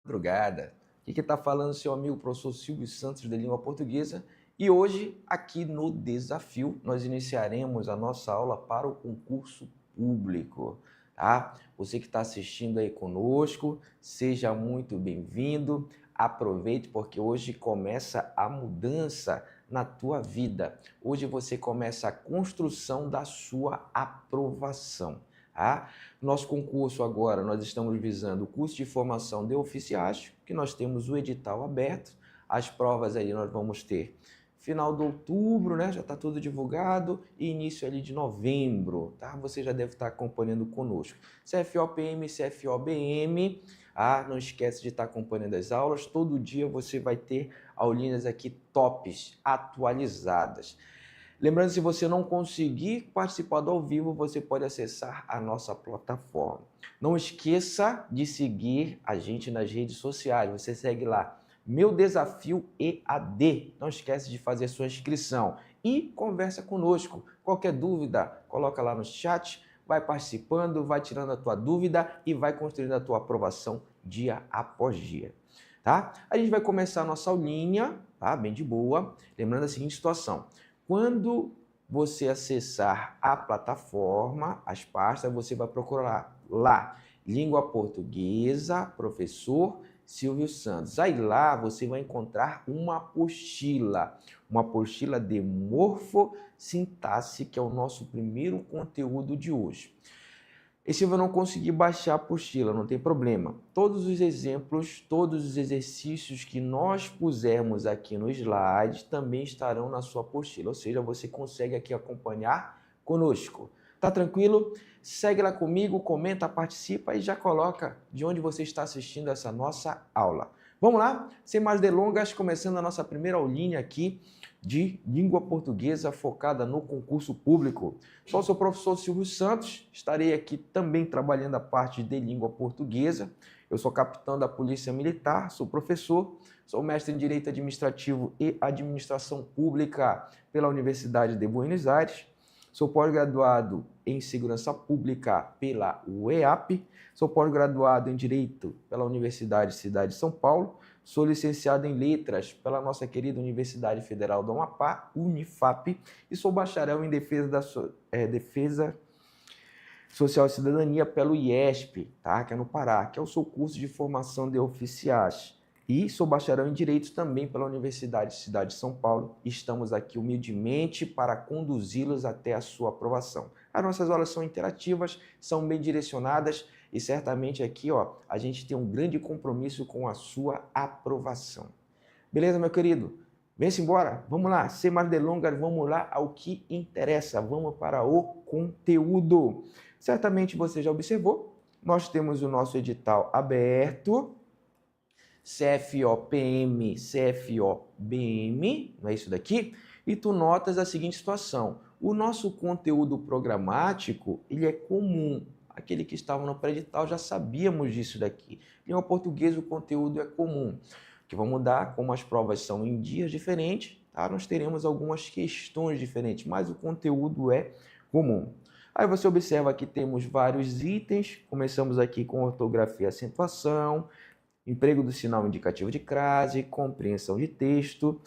Madrugada. Aqui que está falando seu amigo professor Silvio Santos de Língua Portuguesa e hoje aqui no Desafio nós iniciaremos a nossa aula para o concurso público, tá? Você que está assistindo aí conosco, seja muito bem-vindo, aproveite porque hoje começa a mudança na tua vida, hoje você começa a construção da sua aprovação, tá? Nosso concurso agora, nós estamos visando o curso de formação de oficiais, que nós temos o edital aberto, as provas aí nós vamos ter final de outubro, né? Já está tudo divulgado, e início ali de novembro, tá? Você já deve estar acompanhando conosco. CFO-PM, CFO-BM, não esquece de estar acompanhando as aulas, todo dia você vai ter aulinhas aqui tops, atualizadas. Lembrando, se você não conseguir participar do ao vivo, você pode acessar a nossa plataforma. Não esqueça de seguir a gente nas redes sociais. Você segue lá, Meu Desafio EAD. Não esquece de fazer sua inscrição e conversa conosco. Qualquer dúvida, coloca lá no chat, vai participando, vai tirando a tua dúvida e vai construindo a tua aprovação dia após dia. Tá? A gente vai começar a nossa aulinha, tá? Bem de boa. Lembrando a seguinte situação. Quando você acessar a plataforma, as pastas, você vai procurar lá, Língua Portuguesa, professor Silvio Santos. Aí lá você vai encontrar uma apostila de morfossintaxe, que é o nosso primeiro conteúdo de hoje. E se eu não conseguir baixar a apostila, não tem problema. Todos os exemplos, todos os exercícios que nós pusermos aqui no slide também estarão na sua apostila. Ou seja, você consegue aqui acompanhar conosco. Tá tranquilo? Segue lá comigo, comenta, participa e já coloca de onde você está assistindo essa nossa aula. Vamos lá? Sem mais delongas, começando a nossa primeira aulinha aqui de língua portuguesa focada no concurso público. Sou o seu professor Silvio Santos, estarei aqui também trabalhando a parte de língua portuguesa. Eu sou capitão da Polícia Militar, sou professor, sou mestre em Direito Administrativo e Administração Pública pela Universidade de Buenos Aires. Sou pós-graduado em Segurança Pública pela UEAP, sou pós-graduado em Direito pela Universidade Cidade de São Paulo, sou licenciado em Letras pela nossa querida Universidade Federal do Amapá, Unifap, e sou bacharel em Defesa Social e Cidadania pelo IESP, tá? Que é no Pará, que é o seu curso de formação de oficiais. E sou bacharel em Direito também pela Universidade Cidade de São Paulo. Estamos aqui humildemente para conduzi-los até a sua aprovação. As nossas aulas são interativas, são bem direcionadas e certamente aqui, a gente tem um grande compromisso com a sua aprovação. Beleza, meu querido? Vem-se embora, vamos lá, sem mais delongas, vamos lá ao que interessa, vamos para o conteúdo. Certamente você já observou, nós temos o nosso edital aberto, CFO-PM, CFO-BM, não é isso daqui? E tu notas a seguinte situação, o nosso conteúdo programático, ele é comum, aquele que estava no pré-edital já sabíamos disso daqui. Língua portuguesa, o conteúdo é comum. O que vai mudar, como as provas são em dias diferentes, tá? Nós teremos algumas questões diferentes, mas o conteúdo é comum. Aí você observa que temos vários itens, começamos aqui com ortografia e acentuação, emprego do sinal indicativo de crase, compreensão de texto,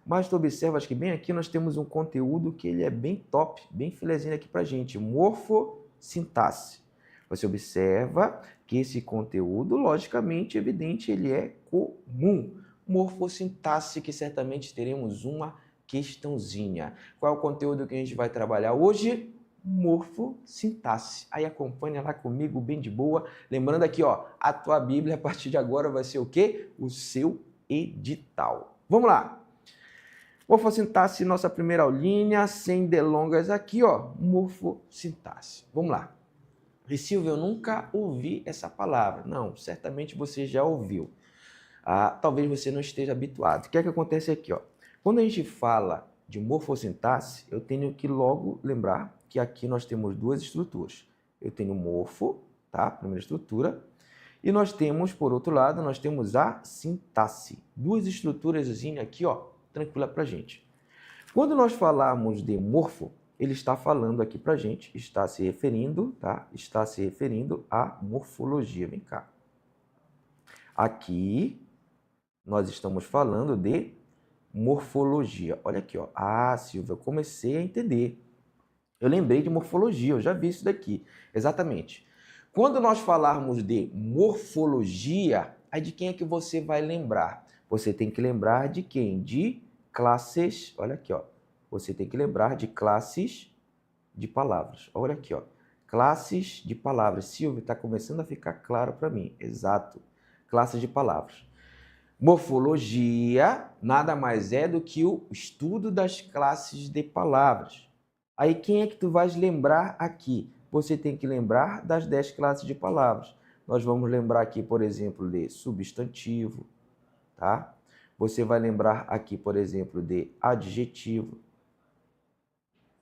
mas tu observas que bem aqui nós temos um conteúdo que ele é bem top, bem filezinho aqui pra gente, morfossintaxe. Você observa que esse conteúdo, logicamente, evidente, ele é comum. Morfossintaxe, que certamente teremos uma questãozinha. Qual é o conteúdo que a gente vai trabalhar hoje? Morfossintaxe. Aí acompanha lá comigo, bem de boa. Lembrando aqui, a tua Bíblia, a partir de agora, vai ser o quê? O seu edital. Vamos lá. Morfossintaxe, nossa primeira aulinha, sem delongas aqui, morfossintaxe. Vamos lá. E Silvio, eu nunca ouvi essa palavra. Não, certamente você já ouviu. Talvez você não esteja habituado. O que é que acontece aqui? Quando a gente fala de morfossintaxe, eu tenho que logo lembrar que aqui nós temos duas estruturas. Eu tenho morfo, tá? Primeira estrutura. E nós temos, por outro lado, nós temos a sintaxe. Duas estruturas assim aqui, tranquila pra gente. Quando nós falarmos de morfo, ele está falando aqui pra gente, está se referindo, tá? Está se referindo à morfologia. Vem cá. Aqui nós estamos falando de morfologia. Olha aqui, ó. Ah, Silvia, eu comecei a entender. Eu lembrei de morfologia, eu já vi isso daqui. Exatamente. Quando nós falarmos de morfologia, aí de quem é que você vai lembrar? Você tem que lembrar de quem? De classes. Olha aqui, ó. Você tem que lembrar de classes de palavras. Olha aqui, ó. Classes de palavras. Silvia, está começando a ficar claro para mim. Exato. Classes de palavras. Morfologia nada mais é do que o estudo das classes de palavras. Aí quem é que tu vais lembrar aqui? Você tem que lembrar das 10 classes de palavras. Nós vamos lembrar aqui, por exemplo, de substantivo, tá? Você vai lembrar aqui, por exemplo, de adjetivo.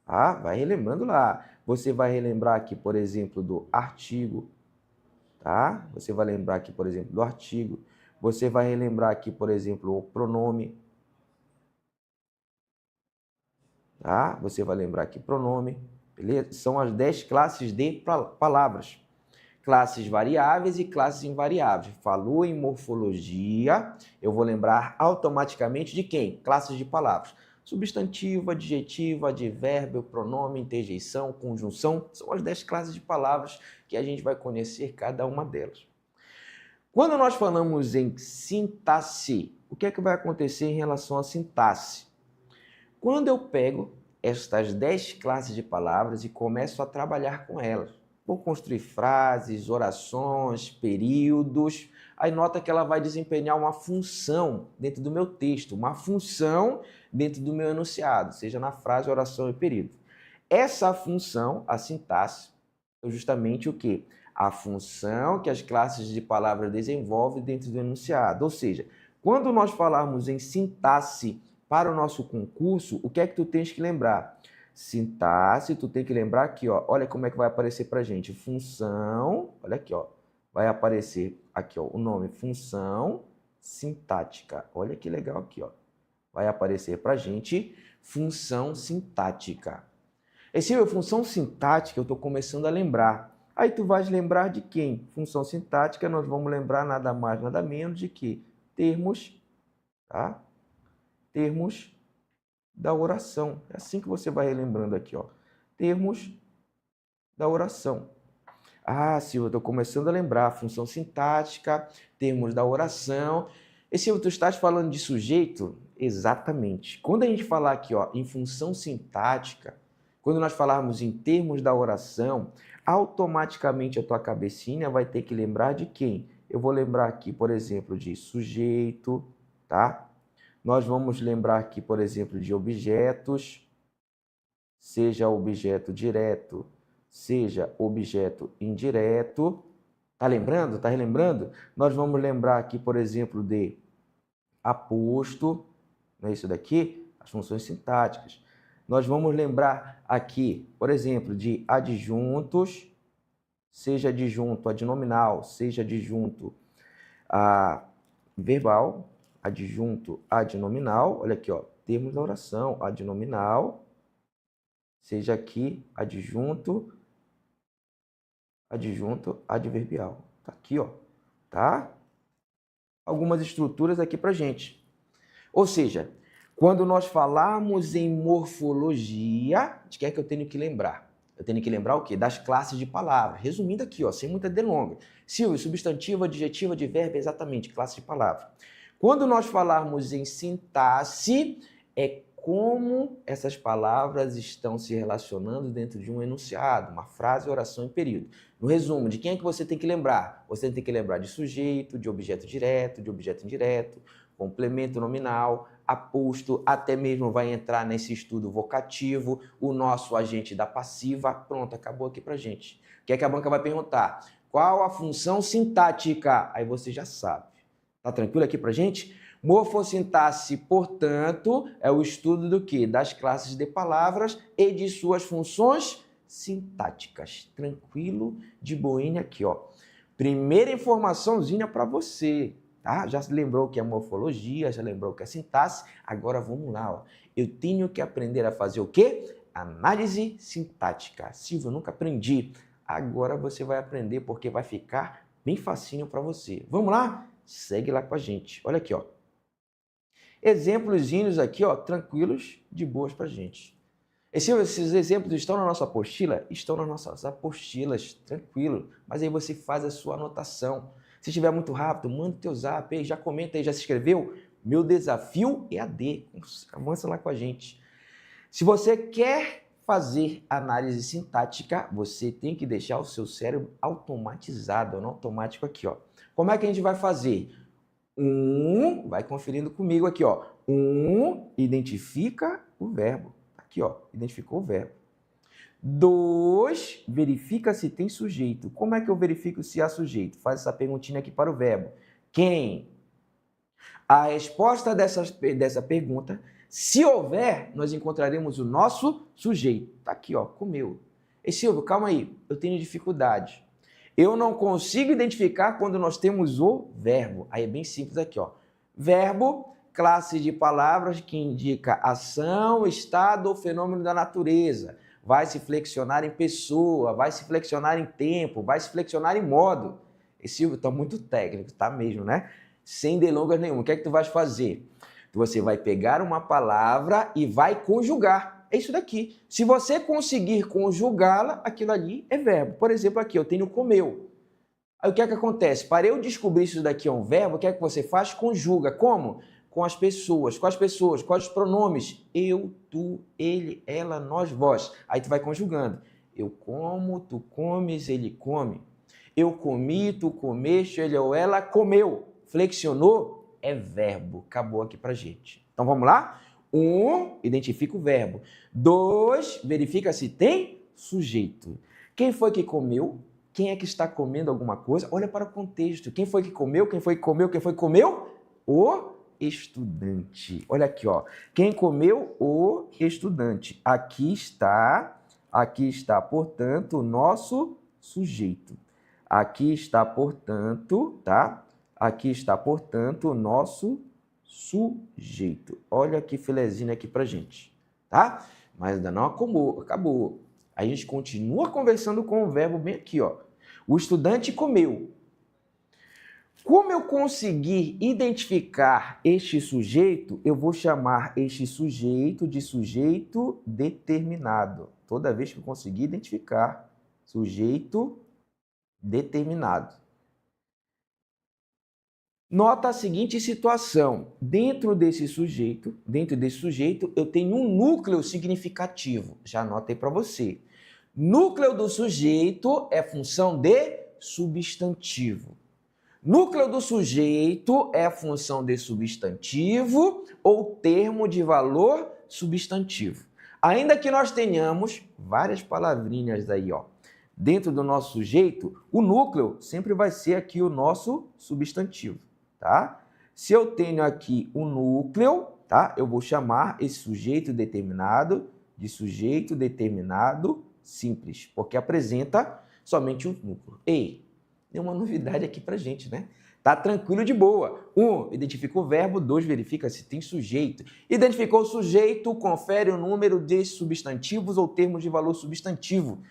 Ah, vai relembrando lá. Você vai relembrar aqui, por exemplo, do artigo, tá? Você vai lembrar aqui, por exemplo, do artigo. Você vai relembrar aqui, por exemplo, o pronome, tá? Você vai lembrar aqui pronome, beleza? São as 10 classes de palavras. Classes variáveis e classes invariáveis. Falou em morfologia, eu vou lembrar automaticamente de quem? Classes de palavras. Substantivo, adjetivo, advérbio, pronome, interjeição, conjunção, são as 10 classes de palavras que a gente vai conhecer cada uma delas. Quando nós falamos em sintaxe, o que é que vai acontecer em relação à sintaxe? Quando eu pego estas 10 classes de palavras e começo a trabalhar com elas, vou construir frases, orações, períodos, aí nota que ela vai desempenhar uma função dentro do meu texto, uma função dentro do meu enunciado, seja na frase, oração e período. Essa função, a sintaxe, é justamente o quê? A função que as classes de palavras desenvolvem dentro do enunciado. Ou seja, quando nós falarmos em sintaxe para o nosso concurso, o que é que tu tens que lembrar? Sintaxe, tu tem que lembrar aqui, ó, olha como é que vai aparecer para a gente. Função, olha aqui, ó, vai aparecer aqui, ó, o nome função sintática. Olha que legal aqui, ó. Vai aparecer para a gente função sintática. Esse é a função sintática, eu estou começando a lembrar. Aí tu vais lembrar de quem? Função sintática, nós vamos lembrar nada mais, nada menos de que termos, tá? Termos da oração. É assim que você vai relembrando aqui, ó. Termos da oração. Ah, Silvia, eu estou começando a lembrar. Função sintática, termos da oração. E Silvia, tu estás falando de sujeito? Exatamente. Quando a gente falar aqui, ó, em função sintática, quando nós falarmos em termos da oração, automaticamente a tua cabecinha vai ter que lembrar de quem? Eu vou lembrar aqui, por exemplo, de sujeito, tá? Nós vamos lembrar aqui, por exemplo, de objetos, seja objeto direto, seja objeto indireto. Tá lembrando? Tá relembrando? Nós vamos lembrar aqui, por exemplo, de aposto, não é isso daqui? As funções sintáticas. Nós vamos lembrar aqui, por exemplo, de adjuntos, seja adjunto adnominal, seja adjunto a verbal, adjunto adnominal, olha aqui, ó, termos da oração, adnominal, seja aqui adjunto adverbial. Tá aqui, ó, tá? Algumas estruturas aqui pra gente. Ou seja, quando nós falarmos em morfologia, de que é que eu tenho que lembrar? Eu tenho que lembrar o quê? Das classes de palavras. Resumindo aqui, ó, sem muita delonga. Silvio, substantivo, adjetivo, advérbio, exatamente, classe de palavra. Quando nós falarmos em sintaxe, é como essas palavras estão se relacionando dentro de um enunciado, uma frase, oração e período. No resumo, de quem é que você tem que lembrar? Você tem que lembrar de sujeito, de objeto direto, de objeto indireto, complemento nominal, aposto, até mesmo vai entrar nesse estudo vocativo, o nosso agente da passiva. Pronto, acabou aqui pra gente. O que é que a banca vai perguntar? Qual a função sintática? Aí você já sabe. Tá tranquilo aqui pra gente? Morfossintaxe, portanto, é o estudo do quê? Das classes de palavras e de suas funções sintáticas. Tranquilo, de boinha aqui, ó. Primeira informaçãozinha para você. Tá? Já se lembrou o que é morfologia, já lembrou o que é sintaxe, agora vamos lá. Ó. Eu tenho que aprender a fazer o quê? Análise sintática. Silvio, eu nunca aprendi. Agora você vai aprender porque vai ficar bem facinho para você. Vamos lá? Segue lá com a gente. Olha aqui, ó. Exemplozinhos aqui, ó, tranquilos, de boas pra gente. Esses exemplos estão na nossa apostila? Estão nas nossas apostilas, tranquilo. Mas aí você faz a sua anotação. Se estiver muito rápido, manda o teu zap aí, já comenta aí, já se inscreveu? Meu desafio é AD. Avança lá com a gente. Se você quer fazer análise sintática, você tem que deixar o seu cérebro automatizado, no automático aqui, ó. Como é que a gente vai fazer? Vai conferindo comigo aqui, ó. Identifica o verbo. Aqui, ó, identificou o verbo. 2, verifica se tem sujeito. Como é que eu verifico se há sujeito? Faz essa perguntinha aqui para o verbo. Quem? A resposta dessa pergunta, se houver, nós encontraremos o nosso sujeito. Tá aqui, ó, comeu. E Silvio, calma aí, eu tenho dificuldade. Eu não consigo identificar quando nós temos o verbo. Aí é bem simples aqui, ó. Verbo, classe de palavras que indica ação, estado ou fenômeno da natureza. Vai se flexionar em pessoa, vai se flexionar em tempo, vai se flexionar em modo. E Silvio, tá muito técnico, tá mesmo, né? Sem delongas nenhuma. O que é que tu vais fazer? Você vai pegar uma palavra e vai conjugar. É isso daqui. Se você conseguir conjugá-la, aquilo ali é verbo. Por exemplo, aqui eu tenho comeu. Aí o que é que acontece? Para eu descobrir se isso daqui é um verbo, o que é que você faz? Conjuga. Como? Com as pessoas. Quais pessoas? Quais os pronomes? Eu, tu, ele, ela, nós, vós. Aí tu vai conjugando. Eu como, tu comes, ele come. Eu comi, tu comeste, ele ou ela comeu. Flexionou? É verbo. Acabou aqui pra gente. Então vamos lá? 1, identifica o verbo. 2, verifica se tem sujeito. Quem foi que comeu? Quem é que está comendo alguma coisa? Olha para o contexto. Quem foi que comeu? Quem foi que comeu? Quem foi que comeu? O estudante. Olha aqui, ó. Quem comeu? O estudante. Aqui está, portanto, o nosso sujeito. Aqui está, portanto, tá? Aqui está, portanto, o nosso sujeito. Olha que filezinho aqui pra gente, tá? Mas ainda não acabou. A gente continua conversando com o verbo bem aqui, ó. O estudante comeu. Como eu conseguir identificar este sujeito, eu vou chamar este sujeito de sujeito determinado. Toda vez que eu conseguir identificar sujeito determinado. Nota a seguinte situação. Dentro desse sujeito, eu tenho um núcleo significativo. Já anotei para você. Núcleo do sujeito é função de substantivo. Núcleo do sujeito é função de substantivo ou termo de valor substantivo. Ainda que nós tenhamos várias palavrinhas aí, ó, dentro do nosso sujeito, o núcleo sempre vai ser aqui o nosso substantivo, tá? Se eu tenho aqui um núcleo, tá? Eu vou chamar esse sujeito determinado de sujeito determinado simples, porque apresenta somente um núcleo. Ei, tem uma novidade aqui pra gente, né? Tá tranquilo de boa. 1, identifica o verbo. 2, verifica se tem sujeito. Identificou o sujeito, confere o número de substantivos ou termos de valor substantivo.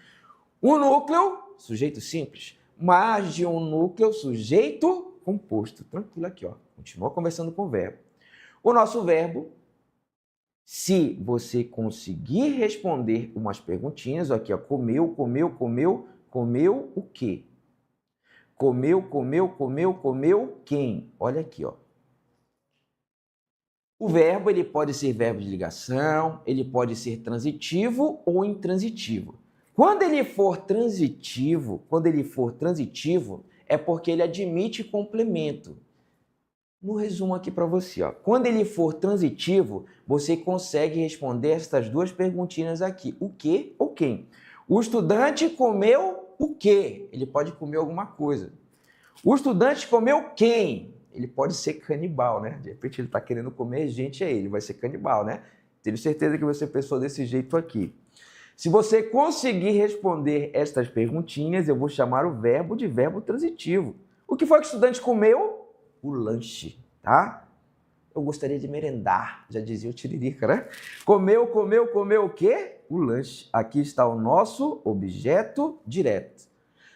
Um núcleo, sujeito simples. Mais de um núcleo, sujeito composto. Tranquilo aqui, ó. Continua conversando com o verbo. O nosso verbo, se você conseguir responder umas perguntinhas, aqui, ó. Comeu o quê? Comeu quem? Olha aqui, ó. O verbo, ele pode ser verbo de ligação, ele pode ser transitivo ou intransitivo. Quando ele for transitivo, é porque ele admite complemento. No resumo aqui para você, ó. Quando ele for transitivo, você consegue responder estas duas perguntinhas aqui. O que ou quem? O estudante comeu o quê? Ele pode comer alguma coisa. O estudante comeu quem? Ele pode ser canibal, né? De repente ele está querendo comer gente, ele vai ser canibal, né? Tenho certeza que você pensou desse jeito aqui. Se você conseguir responder estas perguntinhas, eu vou chamar o verbo de verbo transitivo. O que foi que o estudante comeu? O lanche, tá? Eu gostaria de merendar, já dizia o Tiririca, né? Comeu o quê? O lanche. Aqui está o nosso objeto direto.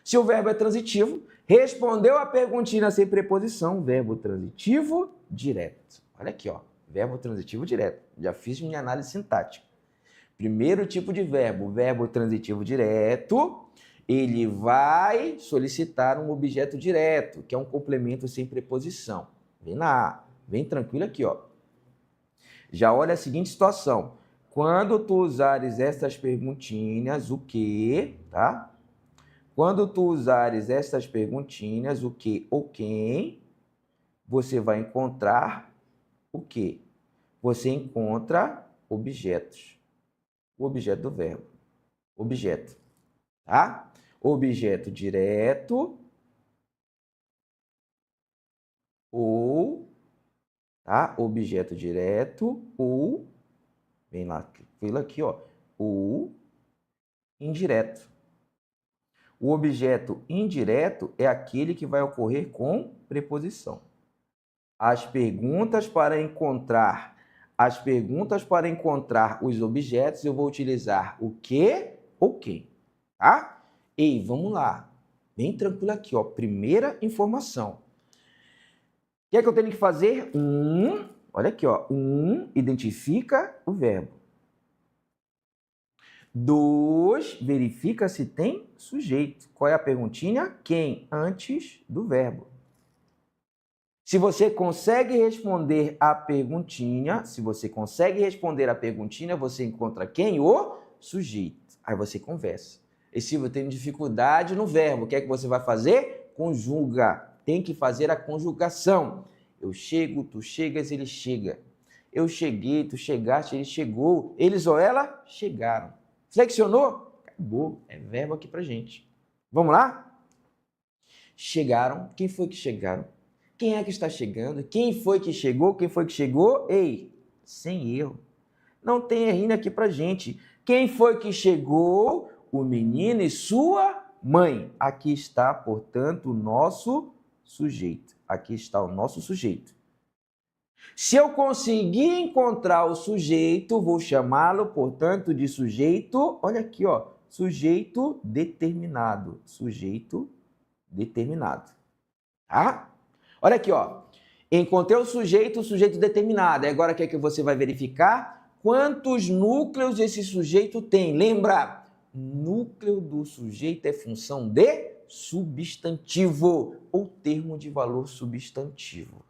Se o verbo é transitivo, Respondeu a perguntinha sem preposição, verbo transitivo direto. Olha aqui, ó, verbo transitivo direto. Já fiz minha análise sintática. Primeiro tipo de verbo, verbo transitivo direto, ele vai solicitar um objeto direto, que é um complemento sem preposição. Vem lá, vem tranquilo aqui, ó. Já olha a seguinte situação. Quando tu usares estas perguntinhas, o que, tá? Quando tu usares estas perguntinhas, o que ou quem, você vai encontrar o quê? Você encontra objetos. O objeto do verbo. Objeto, tá? Objeto direto ou, tá? Objeto direto ou, vem lá, fila aqui, ó, ou indireto. O objeto indireto é aquele que vai ocorrer com preposição. As perguntas para encontrar os objetos, eu vou utilizar o que ou quem, tá? Ei, vamos lá. Bem tranquilo aqui, ó. Primeira informação. O que é que eu tenho que fazer? Olha aqui, ó. Identifica o verbo. 2, verifica se tem sujeito. Qual é a perguntinha? Quem? Antes do verbo. Se você consegue responder a perguntinha, você encontra quem? O sujeito. Aí você conversa. E se você tem dificuldade no verbo, o que é que você vai fazer? Conjuga. Tem que fazer a conjugação. Eu chego, tu chegas, ele chega. Eu cheguei, tu chegaste, ele chegou. Eles ou ela chegaram. Flexionou? Acabou. É verbo aqui pra gente. Vamos lá? Chegaram. Quem foi que chegaram? Quem é que está chegando? Quem foi que chegou? Quem foi que chegou? Ei, sem erro. Não tem errinho aqui pra gente. Quem foi que chegou? O menino e sua mãe. Aqui está, portanto, o nosso sujeito. Aqui está o nosso sujeito. Se eu conseguir encontrar o sujeito, vou chamá-lo, portanto, de sujeito, olha aqui, ó, sujeito determinado. Sujeito determinado. Tá? Olha aqui, ó. Encontrei o sujeito determinado. Agora o que é que você vai verificar? Quantos núcleos esse sujeito tem? Lembra? Núcleo do sujeito é função de substantivo ou termo de valor substantivo.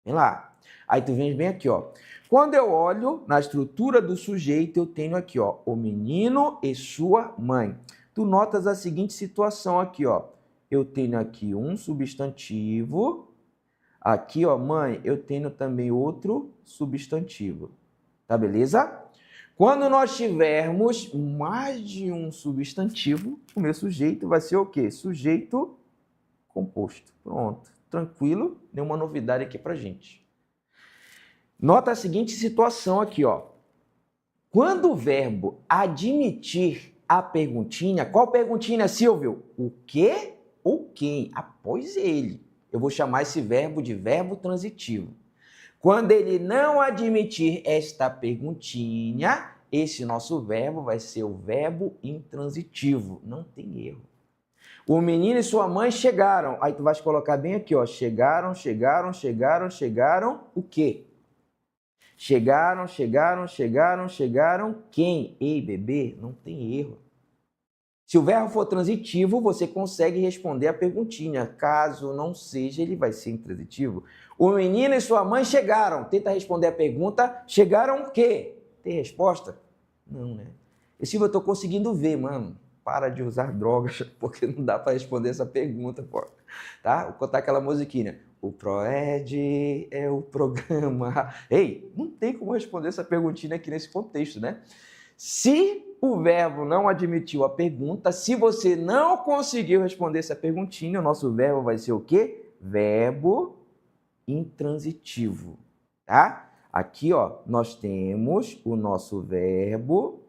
Vem lá. Aí tu vem bem aqui, ó. Quando eu olho na estrutura do sujeito, eu tenho aqui, ó, o menino e sua mãe. Tu notas a seguinte situação aqui, ó. Eu tenho aqui um substantivo. Aqui, ó, mãe, eu tenho também outro substantivo. Tá beleza? Quando nós tivermos mais de um substantivo, o meu sujeito vai ser o quê? Sujeito composto. Pronto. Tranquilo? Nenhuma novidade aqui pra gente. Nota a seguinte situação aqui, ó. Quando o verbo admitir a perguntinha, qual perguntinha, Silvio? O que ou quem? Após ele. Eu vou chamar esse verbo de verbo transitivo. Quando ele não admitir esta perguntinha, esse nosso verbo vai ser o verbo intransitivo. Não tem erro. O menino e sua mãe chegaram. Aí tu vai colocar bem aqui, ó. Chegaram, o quê? Chegaram. Quem? Ei, bebê, não tem erro. Se o verbo for transitivo, você consegue responder a perguntinha. Caso não seja, ele vai ser intransitivo. O menino e sua mãe chegaram. Tenta responder a pergunta. Chegaram o quê? Tem resposta? Não, né? E Silvio, eu estou conseguindo ver, mano. Para de usar drogas, porque não dá para responder essa pergunta, pô. Tá? Vou contar aquela musiquinha. O ProEd é o programa. Ei, não tem como responder essa perguntinha aqui nesse contexto, né? Se o verbo não admitiu a pergunta, se você não conseguiu responder essa perguntinha, o nosso verbo vai ser o quê? Verbo intransitivo, tá? Aqui, ó, nós temos o nosso verbo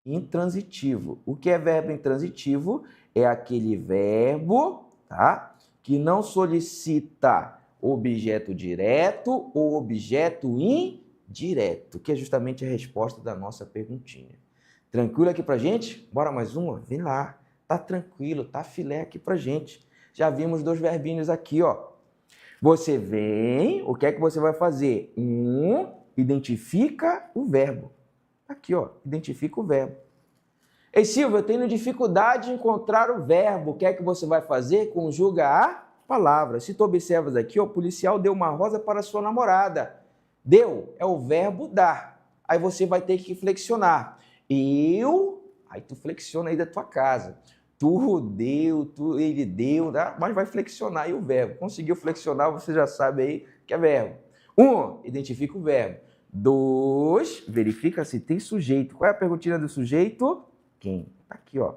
intransitivo. O que é verbo intransitivo? É aquele verbo, tá? Que não solicita objeto direto ou objeto indireto, que é justamente a resposta da nossa perguntinha. Tranquilo aqui pra gente? Bora mais uma? Vem lá. Tá tranquilo, tá filé aqui pra gente. Já vimos dois verbinhos aqui, ó. Você vem, o que é que você vai fazer? Identifica o verbo. Aqui, ó, identifica o verbo. Ei, Silvia, eu tenho dificuldade em encontrar o verbo. O que é que você vai fazer? Conjuga a palavra. Se tu observas aqui, ó, o policial deu uma rosa para sua namorada. Deu é o verbo dar. Aí você vai ter que flexionar. Aí tu flexiona aí da tua casa. Ele deu, tá? Mas vai flexionar aí o verbo. Conseguiu flexionar, você já sabe aí que é verbo. 1, identifica o verbo. 2, verifica se tem sujeito. Qual é a perguntinha do sujeito? Quem? Aqui, ó.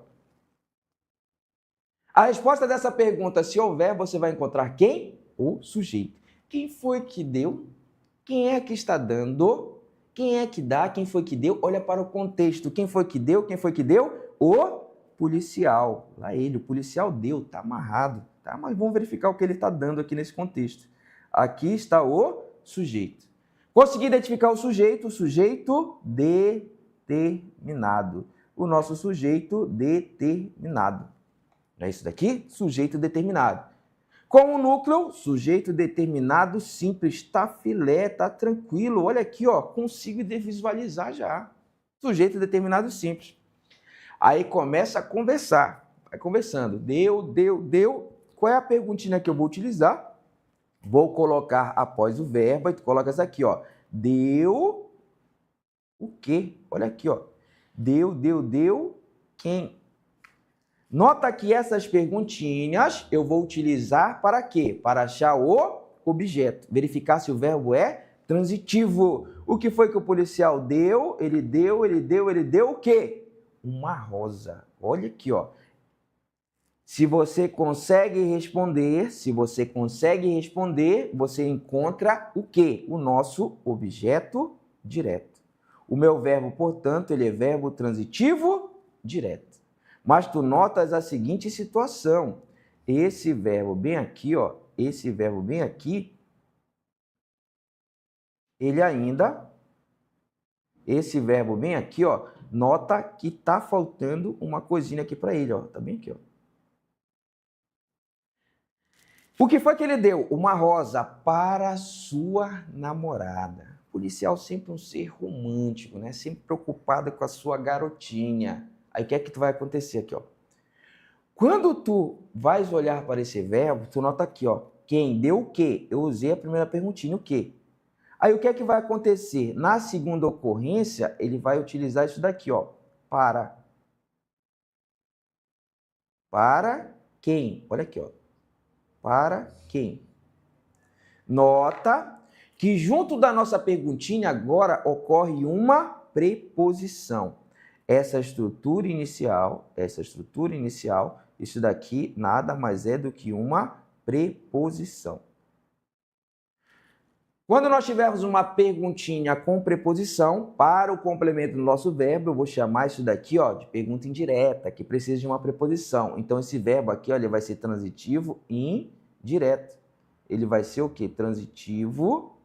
A resposta dessa pergunta, se houver, você vai encontrar quem? O sujeito. Quem foi que deu? Quem é que está dando? Quem é que dá? Quem foi que deu? Olha para o contexto. Quem foi que deu? Quem foi que deu? O policial. Lá ele, o policial deu, tá amarrado, tá? Mas vamos verificar o que ele está dando aqui nesse contexto. Aqui está o sujeito. Consegui identificar o sujeito determinado. O nosso sujeito determinado. Não é isso daqui? Sujeito determinado. Com o núcleo, sujeito determinado simples, tá filé, tá tranquilo. Olha aqui, ó, consigo visualizar já. Sujeito determinado simples. Aí começa a conversar. Vai conversando. Deu. Qual é a perguntinha que eu vou utilizar? Vou colocar após o verbo, e tu colocas aqui, ó. Deu o quê? Olha aqui, ó. Deu quem? Nota que essas perguntinhas eu vou utilizar para quê? Para achar o objeto. Verificar se o verbo é transitivo. O que foi que o policial deu? Ele deu o quê? Uma rosa. Olha aqui, ó. Se você consegue responder, você encontra o quê? O nosso objeto direto. O meu verbo, portanto, ele é verbo transitivo direto. Mas tu notas a seguinte situação. Esse verbo bem aqui, ó, esse verbo bem aqui, ó, nota que tá faltando uma coisinha aqui para ele, ó, tá bem aqui, ó. O que foi que ele deu? Uma rosa para sua namorada. O policial sempre um ser romântico, né? Sempre preocupado com a sua garotinha. Aí o que é que vai acontecer aqui, ó? Quando tu vais olhar para esse verbo, tu nota aqui, ó. Quem deu o quê? Eu usei a primeira perguntinha, o quê? Aí o que é que vai acontecer? Na segunda ocorrência, ele vai utilizar isso daqui, ó. Para. Para quem? Olha aqui, ó. Para quem? Nota que junto da nossa perguntinha agora ocorre uma preposição. Essa estrutura inicial, isso daqui nada mais é do que uma preposição. Quando nós tivermos uma perguntinha com preposição, para o complemento do nosso verbo, eu vou chamar isso daqui, ó, de pergunta indireta, que precisa de uma preposição. Então, esse verbo aqui, ó, ele vai ser transitivo indireto. Ele vai ser o quê? Transitivo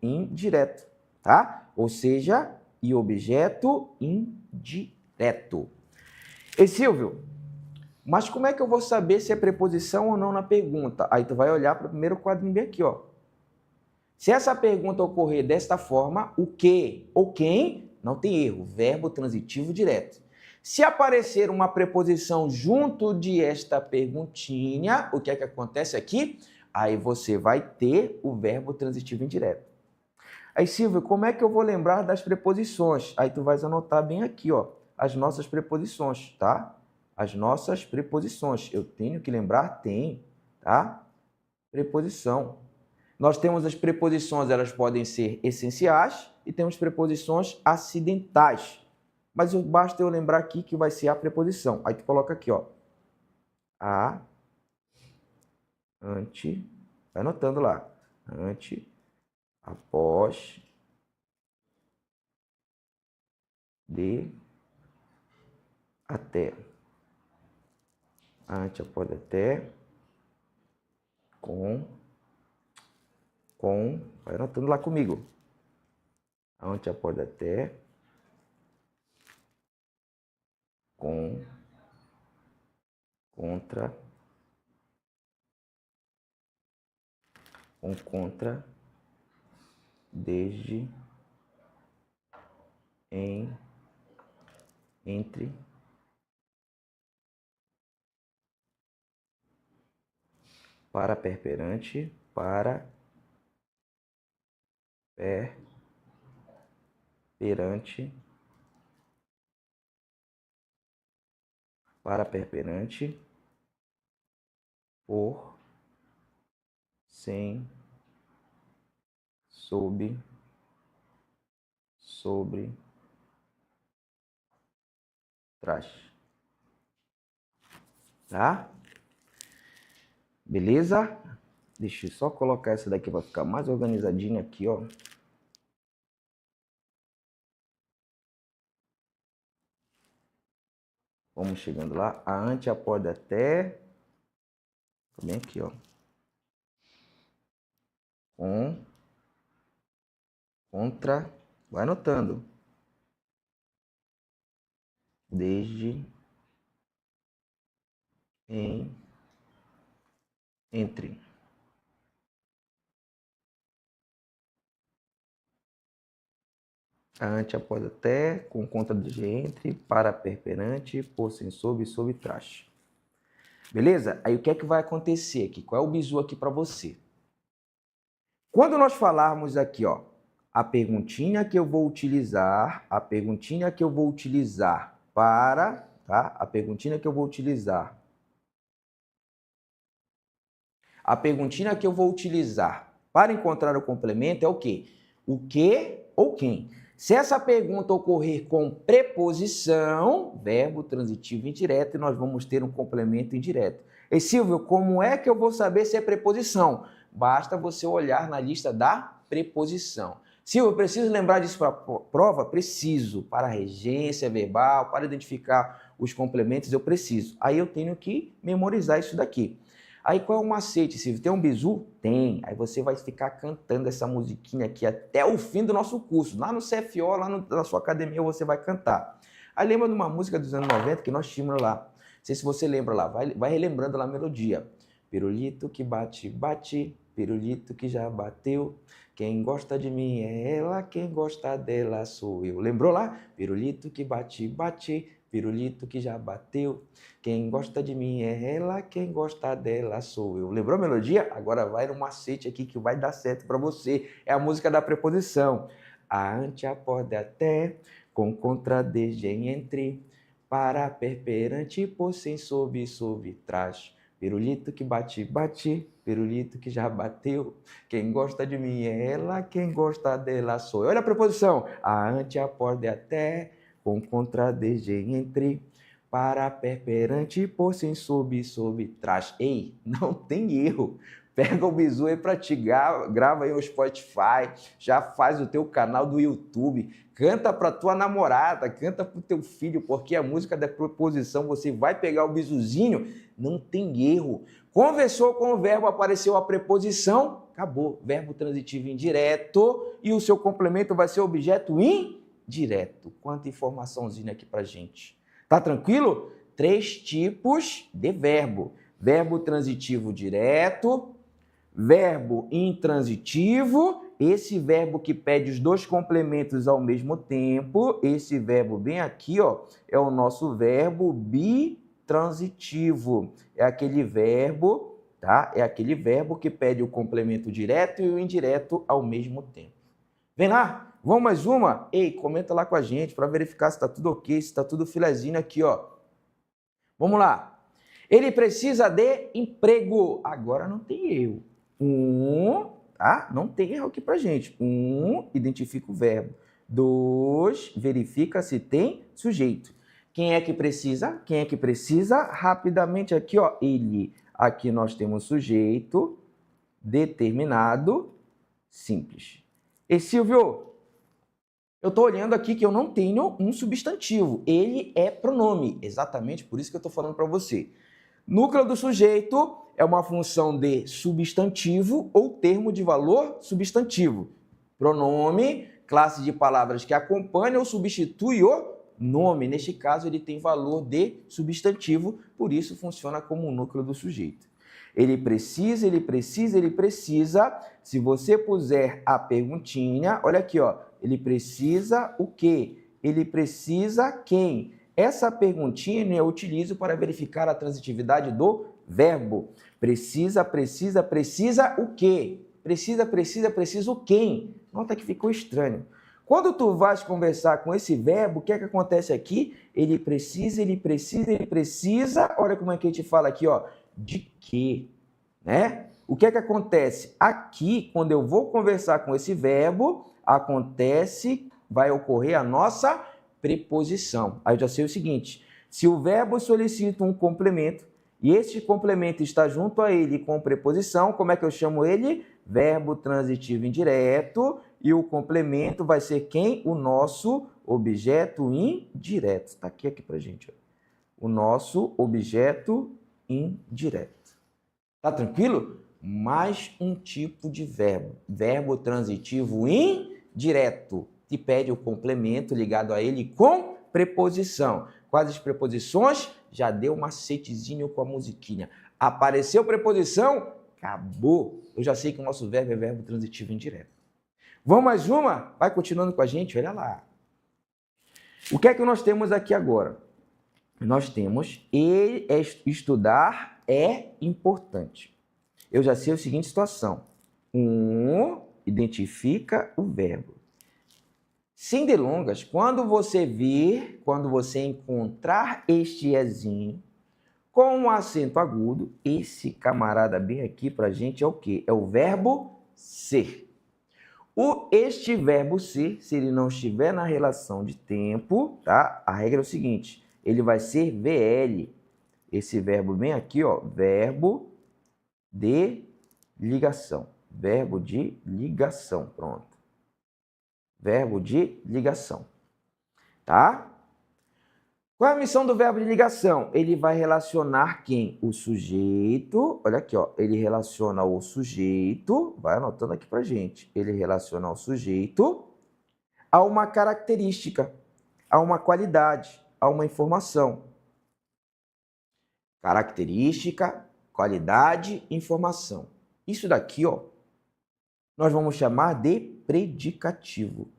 indireto, tá? Ou seja, e objeto indireto. E Silvio, mas como é que eu vou saber se é preposição ou não na pergunta? Aí tu vai olhar para o primeiro quadrinho bem aqui, ó. Se essa pergunta ocorrer desta forma, o que ou quem, não tem erro, verbo transitivo direto. Se aparecer uma preposição junto de esta perguntinha, o que é que acontece aqui? Aí você vai ter o verbo transitivo indireto. Aí, Silvio, como é que eu vou lembrar das preposições? Aí tu vais anotar bem aqui, ó, as nossas preposições, tá? As nossas preposições. Eu tenho que lembrar? Tem, tá? Preposição. Nós temos as preposições, elas podem ser essenciais e temos preposições acidentais. Mas basta eu lembrar aqui que vai ser a preposição. Aí tu coloca aqui, ó. A, ante, vai anotando lá. Ante, após, de, até. Ante, após, até, com, vai anotando lá comigo. Ante, após, até, contra, desde, em, entre, para perperante, para perperante, por, sem, sob, sobre, trás. Tá? Beleza? Deixa eu só colocar essa daqui para ficar mais organizadinha aqui, ó. Vamos chegando lá. A ante, a pode até. Bem aqui, ó. Contra. Vai anotando. Desde. Em. Entre. A ante, após até, com contra de entre, para perperante, por sem sob, sob trás. Beleza? Aí o que é que vai acontecer aqui? Qual é o bizu aqui para você? Quando nós falarmos aqui, ó, a perguntinha que eu vou utilizar para, tá? A perguntinha que eu vou utilizar para encontrar o complemento é o quê? O que ou quem? Se essa pergunta ocorrer com preposição, verbo transitivo indireto, nós vamos ter um complemento indireto. E Silvio, como é que eu vou saber se é preposição? Basta você olhar na lista da preposição. Silvio, eu preciso lembrar disso para a prova? Preciso. Para a regência verbal, para identificar os complementos, eu preciso. Aí eu tenho que memorizar isso daqui. Aí qual é o macete, Silvio? Tem um bizu? Tem. Aí você vai ficar cantando essa musiquinha aqui até o fim do nosso curso. Lá no CFO, lá na sua academia, você vai cantar. Aí lembra de uma música dos anos 90 que nós tínhamos lá. Não sei se você lembra lá. Vai relembrando lá a melodia. Pirulito que bate, bate. Pirulito que já bateu. Quem gosta de mim é ela, quem gosta dela sou eu. Lembrou lá? Pirulito que bate, bate. Pirulito que já bateu. Quem gosta de mim é ela, quem gosta dela sou eu. Lembrou a melodia? Agora vai no macete aqui que vai dar certo para você. É a música da preposição. A ante, a pode até, com contra, desde, em, entre, para, perperante, por, sem, sob, sob, trás. Pirulito que bate, bate. Pirulito que já bateu. Quem gosta de mim é ela, quem gosta dela sou eu. Olha a preposição. A ante, a pode até, com contra, desde, entre, para, perperante, por, sem, sob, sob, trás. Ei, não tem erro. Pega o bizu aí para ti, grava aí o Spotify, já faz o teu canal do YouTube, canta para tua namorada, canta para o teu filho, porque a música da preposição, você vai pegar o bizuzinho, não tem erro. Conversou com o verbo, apareceu a preposição, acabou. Verbo transitivo indireto e o seu complemento vai ser objeto indireto. Quanta informaçãozinha aqui pra gente. Tá tranquilo? 3 tipos de verbo. Verbo transitivo direto, verbo intransitivo, esse verbo que pede os dois complementos ao mesmo tempo, esse verbo bem aqui, ó, é o nosso verbo bitransitivo. É aquele verbo, tá? É aquele verbo que pede o complemento direto e o indireto ao mesmo tempo. Vem lá, vamos mais uma? Ei, comenta lá com a gente para verificar se está tudo ok, se está tudo filezinho aqui, ó. Vamos lá. Ele precisa de emprego. Agora não tem erro. Tá? Não tem erro aqui pra gente. 1, identifica o verbo. 2, verifica se tem sujeito. Quem é que precisa? Quem é que precisa? Rapidamente aqui, ó, ele. Aqui nós temos sujeito determinado simples. E Silvio, eu estou olhando aqui que eu não tenho um substantivo. Ele é pronome. Exatamente por isso que eu estou falando para você. Núcleo do sujeito é uma função de substantivo ou termo de valor substantivo. Pronome, classe de palavras que acompanha ou substitui o nome. Neste caso, ele tem valor de substantivo, por isso funciona como um núcleo do sujeito. Ele precisa, ele precisa, ele precisa. Se você puser a perguntinha, olha aqui, ó. Ele precisa o quê? Ele precisa quem? Essa perguntinha eu utilizo para verificar a transitividade do verbo. Precisa, precisa, precisa o quê? Precisa, precisa, precisa o quem? Nota que ficou estranho. Quando tu vais conversar com esse verbo, o que é que acontece aqui? Ele precisa, ele precisa, ele precisa. Olha como é que a gente fala aqui, ó. De quê? Né? O que é que acontece? Aqui, quando eu vou conversar com esse verbo, vai ocorrer a nossa preposição. Aí eu já sei o seguinte, se o verbo solicita um complemento e esse complemento está junto a ele com preposição, como é que eu chamo ele? Verbo transitivo indireto, e o complemento vai ser quem? O nosso objeto indireto. Está aqui pra gente. Ó. O nosso objeto indireto. Tá tranquilo? Mais um tipo de verbo. Verbo transitivo indireto, que pede o complemento ligado a ele com preposição. Quais as preposições? Já deu um macetezinho com a musiquinha. Apareceu preposição? Acabou. Eu já sei que o nosso verbo é verbo transitivo indireto. Vamos mais uma? Vai continuando com a gente, olha lá. O que é que nós temos aqui agora? Nós temos estudar é importante. Eu já sei a seguinte situação. Identifica o verbo. Sem delongas, quando você encontrar este ezinho com um acento agudo, esse camarada bem aqui pra gente é o quê? É o verbo ser. Este verbo ser, se ele não estiver na relação de tempo, tá? A regra é o seguinte, ele vai ser VL. Esse verbo bem aqui, ó, verbo de ligação. Verbo de ligação, pronto. Verbo de ligação, tá? Qual é a missão do verbo de ligação? Ele vai relacionar quem? O sujeito, olha aqui, ó, ele relaciona o sujeito, vai anotando aqui pra gente, ele relaciona o sujeito a uma característica, a uma qualidade, a uma informação. Característica, qualidade, informação. Isso daqui, ó, nós vamos chamar de predicativo.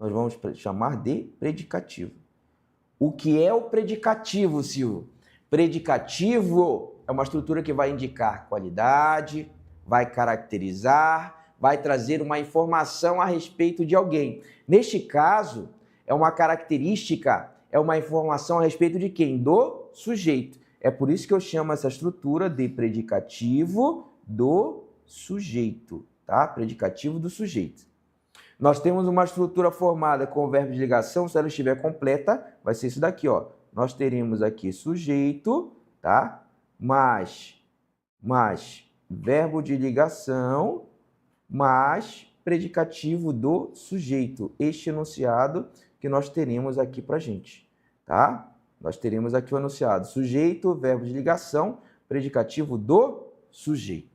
Nós vamos chamar de predicativo. O que é o predicativo, Silvio? Predicativo é uma estrutura que vai indicar qualidade, vai caracterizar, vai trazer uma informação a respeito de alguém. Neste caso, é uma característica, é uma informação a respeito de quem? Do sujeito. É por isso que eu chamo essa estrutura de predicativo do sujeito, tá? Predicativo do sujeito. Nós temos uma estrutura formada com o verbo de ligação, se ela estiver completa, vai ser isso daqui, ó. Nós teremos aqui sujeito, tá? Mais verbo de ligação, mais predicativo do sujeito. Este enunciado que nós teremos aqui pra gente, tá? Nós teremos aqui o enunciado sujeito, verbo de ligação, predicativo do sujeito.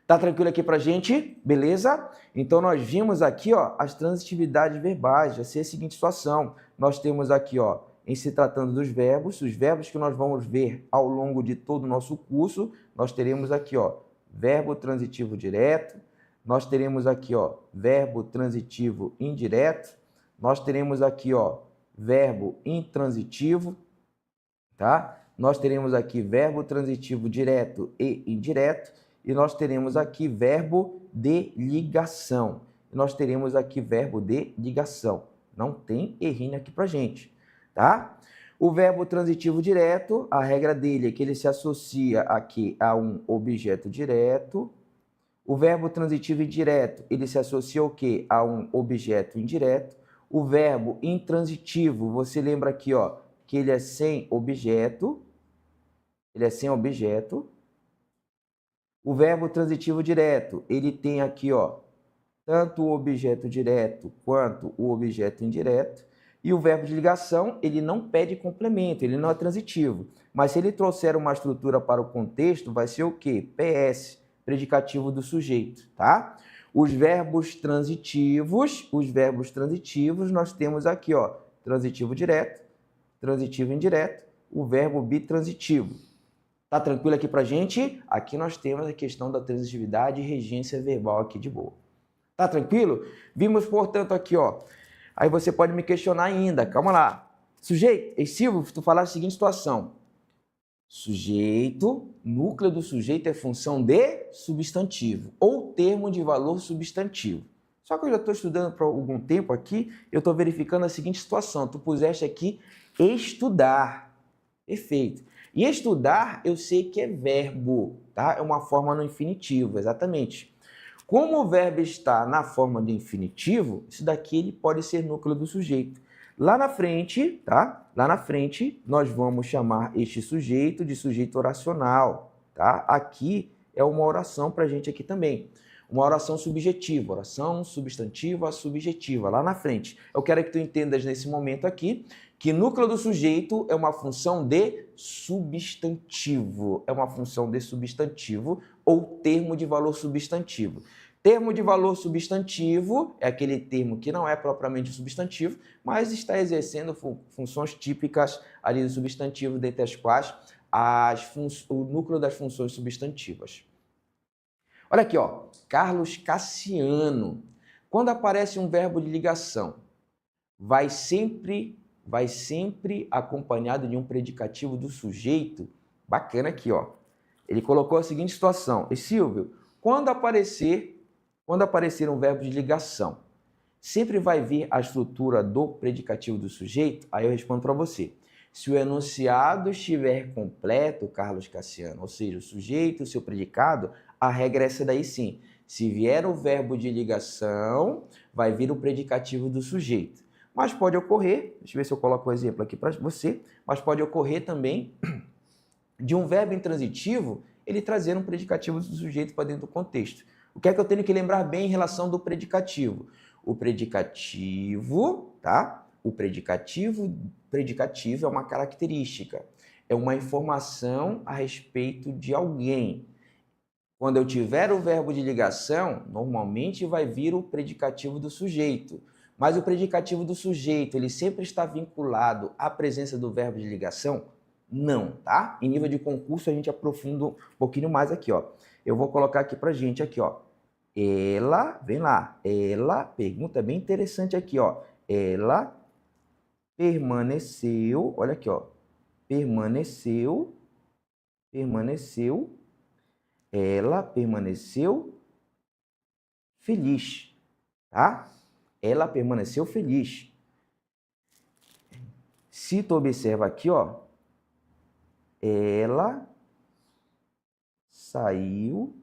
Tá tranquilo aqui pra gente? Beleza? Então, nós vimos aqui, ó, as transitividades verbais. Já sei a seguinte situação. Nós temos aqui, ó, em se tratando dos verbos, os verbos que nós vamos ver ao longo de todo o nosso curso, nós teremos aqui, ó, verbo transitivo direto, nós teremos aqui, ó, verbo transitivo indireto, nós teremos aqui, ó, verbo intransitivo, tá? Nós teremos aqui verbo transitivo direto e indireto, e nós teremos aqui verbo de ligação. Nós teremos aqui verbo de ligação. Não tem errinho aqui pra gente, tá? O verbo transitivo direto, a regra dele é que ele se associa aqui a um objeto direto. O verbo transitivo indireto, ele se associa ao quê? A um objeto indireto. O verbo intransitivo, você lembra aqui, ó, que ele é sem objeto. Ele é sem objeto. O verbo transitivo direto, ele tem aqui, ó, tanto o objeto direto quanto o objeto indireto. E o verbo de ligação, ele não pede complemento, ele não é transitivo. Mas se ele trouxer uma estrutura para o contexto, vai ser o quê? PS, predicativo do sujeito, tá? Os verbos transitivos, nós temos aqui, ó, transitivo direto, transitivo indireto, o verbo bitransitivo. Tá tranquilo aqui pra gente? Aqui nós temos a questão da transitividade e regência verbal aqui de boa. Tá tranquilo? Vimos, portanto, aqui, ó. Aí você pode me questionar ainda, calma lá. Sujeito, Silvio, tu falaste a seguinte situação. Sujeito, núcleo do sujeito é função de substantivo ou termo de valor substantivo. Só que eu já estou estudando por algum tempo aqui, eu estou verificando a seguinte situação. Tu puseste aqui estudar. Perfeito. E estudar eu sei que é verbo, tá? É uma forma no infinitivo, exatamente. Como o verbo está na forma de infinitivo, isso daqui ele pode ser núcleo do sujeito. Lá na frente, tá? Lá na frente, nós vamos chamar este sujeito de sujeito oracional, tá? Aqui é uma oração para a gente aqui também. Uma oração subjetiva, oração substantiva subjetiva, lá na frente. Eu quero que tu entendas nesse momento aqui que núcleo do sujeito é uma função de substantivo. É uma função de substantivo ou termo de valor substantivo. Termo de valor substantivo é aquele termo que não é propriamente substantivo, mas está exercendo funções típicas ali do substantivo, dentre as quais o núcleo das funções substantivas. Olha aqui, ó, Carlos Cassiano. Quando aparece um verbo de ligação, vai sempre acompanhado de um predicativo do sujeito. Bacana aqui, ó. Ele colocou a seguinte situação. E Silvio, quando aparecer um verbo de ligação, sempre vai vir a estrutura do predicativo do sujeito? Aí eu respondo para você. Se o enunciado estiver completo, Carlos Cassiano, ou seja, o sujeito, o seu predicado, a regra é essa daí sim. Se vier o verbo de ligação, vai vir o predicativo do sujeito. Mas pode ocorrer, deixa eu ver se eu coloco um exemplo aqui para você, mas pode ocorrer também de um verbo intransitivo, ele trazer um predicativo do sujeito para dentro do contexto. O que é que eu tenho que lembrar bem em relação do predicativo? O predicativo, tá? O predicativo é uma característica, é uma informação a respeito de alguém. Quando eu tiver o verbo de ligação, normalmente vai vir o predicativo do sujeito. Mas o predicativo do sujeito, ele sempre está vinculado à presença do verbo de ligação? Não, tá? Em nível de concurso, a gente aprofunda um pouquinho mais aqui, ó. Eu vou colocar aqui pra gente, aqui, ó. Ela, vem lá, ela, pergunta bem interessante aqui, ó. Ela permaneceu, olha aqui, ó. Permaneceu, ela permaneceu feliz, tá? Ela permaneceu feliz. Se tu observa aqui, ó, ela saiu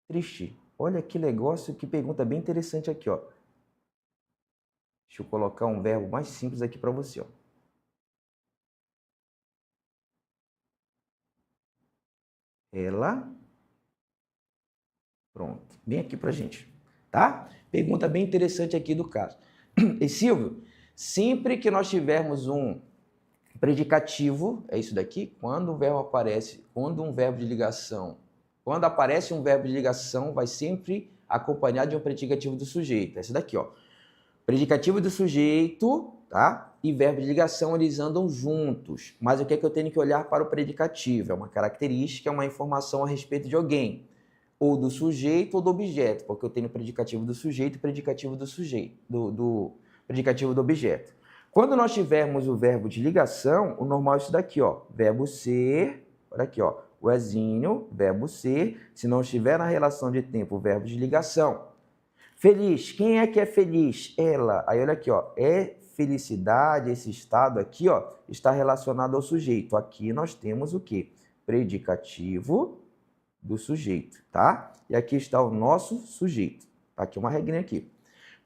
triste. Olha que negócio, que pergunta bem interessante aqui, ó. Deixa eu colocar um verbo mais simples aqui para você, ó. Ela, pronto, bem aqui pra gente, tá? Pergunta bem interessante aqui do caso. E Silvio, sempre que nós tivermos um predicativo, é isso daqui, quando aparece um verbo de ligação, vai sempre acompanhado de um predicativo do sujeito. É isso daqui, ó. Predicativo do sujeito, tá? E verbo de ligação, eles andam juntos. Mas o que é que eu tenho que olhar para o predicativo? É uma característica, é uma informação a respeito de alguém. Ou do sujeito ou do objeto, porque eu tenho predicativo do sujeito e predicativo do sujeito, do predicativo do objeto. Quando nós tivermos o verbo de ligação, o normal é isso daqui, ó. Verbo ser, olha aqui, ó. O ezinho, verbo ser. Se não estiver na relação de tempo, o verbo de ligação. Feliz. Quem é que é feliz? Ela. Aí olha aqui, ó. É felicidade, esse estado aqui, ó, está relacionado ao sujeito. Aqui nós temos o quê? Predicativo do sujeito, tá? E aqui está o nosso sujeito. Tá aqui uma regrinha aqui.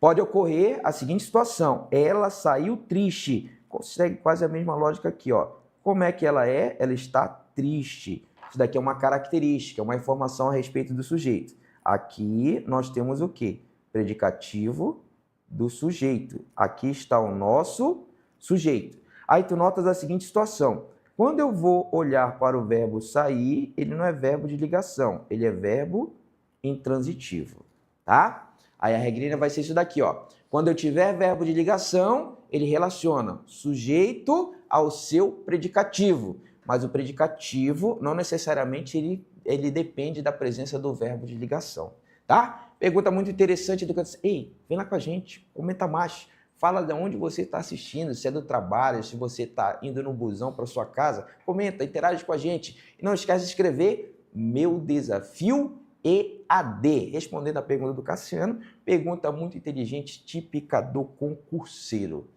Pode ocorrer a seguinte situação. Ela saiu triste. Segue quase a mesma lógica aqui, ó. Como é que ela é? Ela está triste. Isso daqui é uma característica, é uma informação a respeito do sujeito. Aqui nós temos o quê? Predicativo do sujeito. Aqui está o nosso sujeito. Aí tu notas a seguinte situação. Quando eu vou olhar para o verbo sair, ele não é verbo de ligação, ele é verbo intransitivo, tá? Aí a regrinha vai ser isso daqui, ó. Quando eu tiver verbo de ligação, ele relaciona sujeito ao seu predicativo, mas o predicativo não necessariamente ele depende da presença do verbo de ligação, tá? Pergunta muito interessante do que eu disse. Ei, vem lá com a gente, comenta mais. Fala de onde você está assistindo, se é do trabalho, se você está indo no busão para sua casa. Comenta, interage com a gente. E não esquece de escrever Meu Desafio EAD. Respondendo a pergunta do Cassiano, pergunta muito inteligente, típica do concurseiro.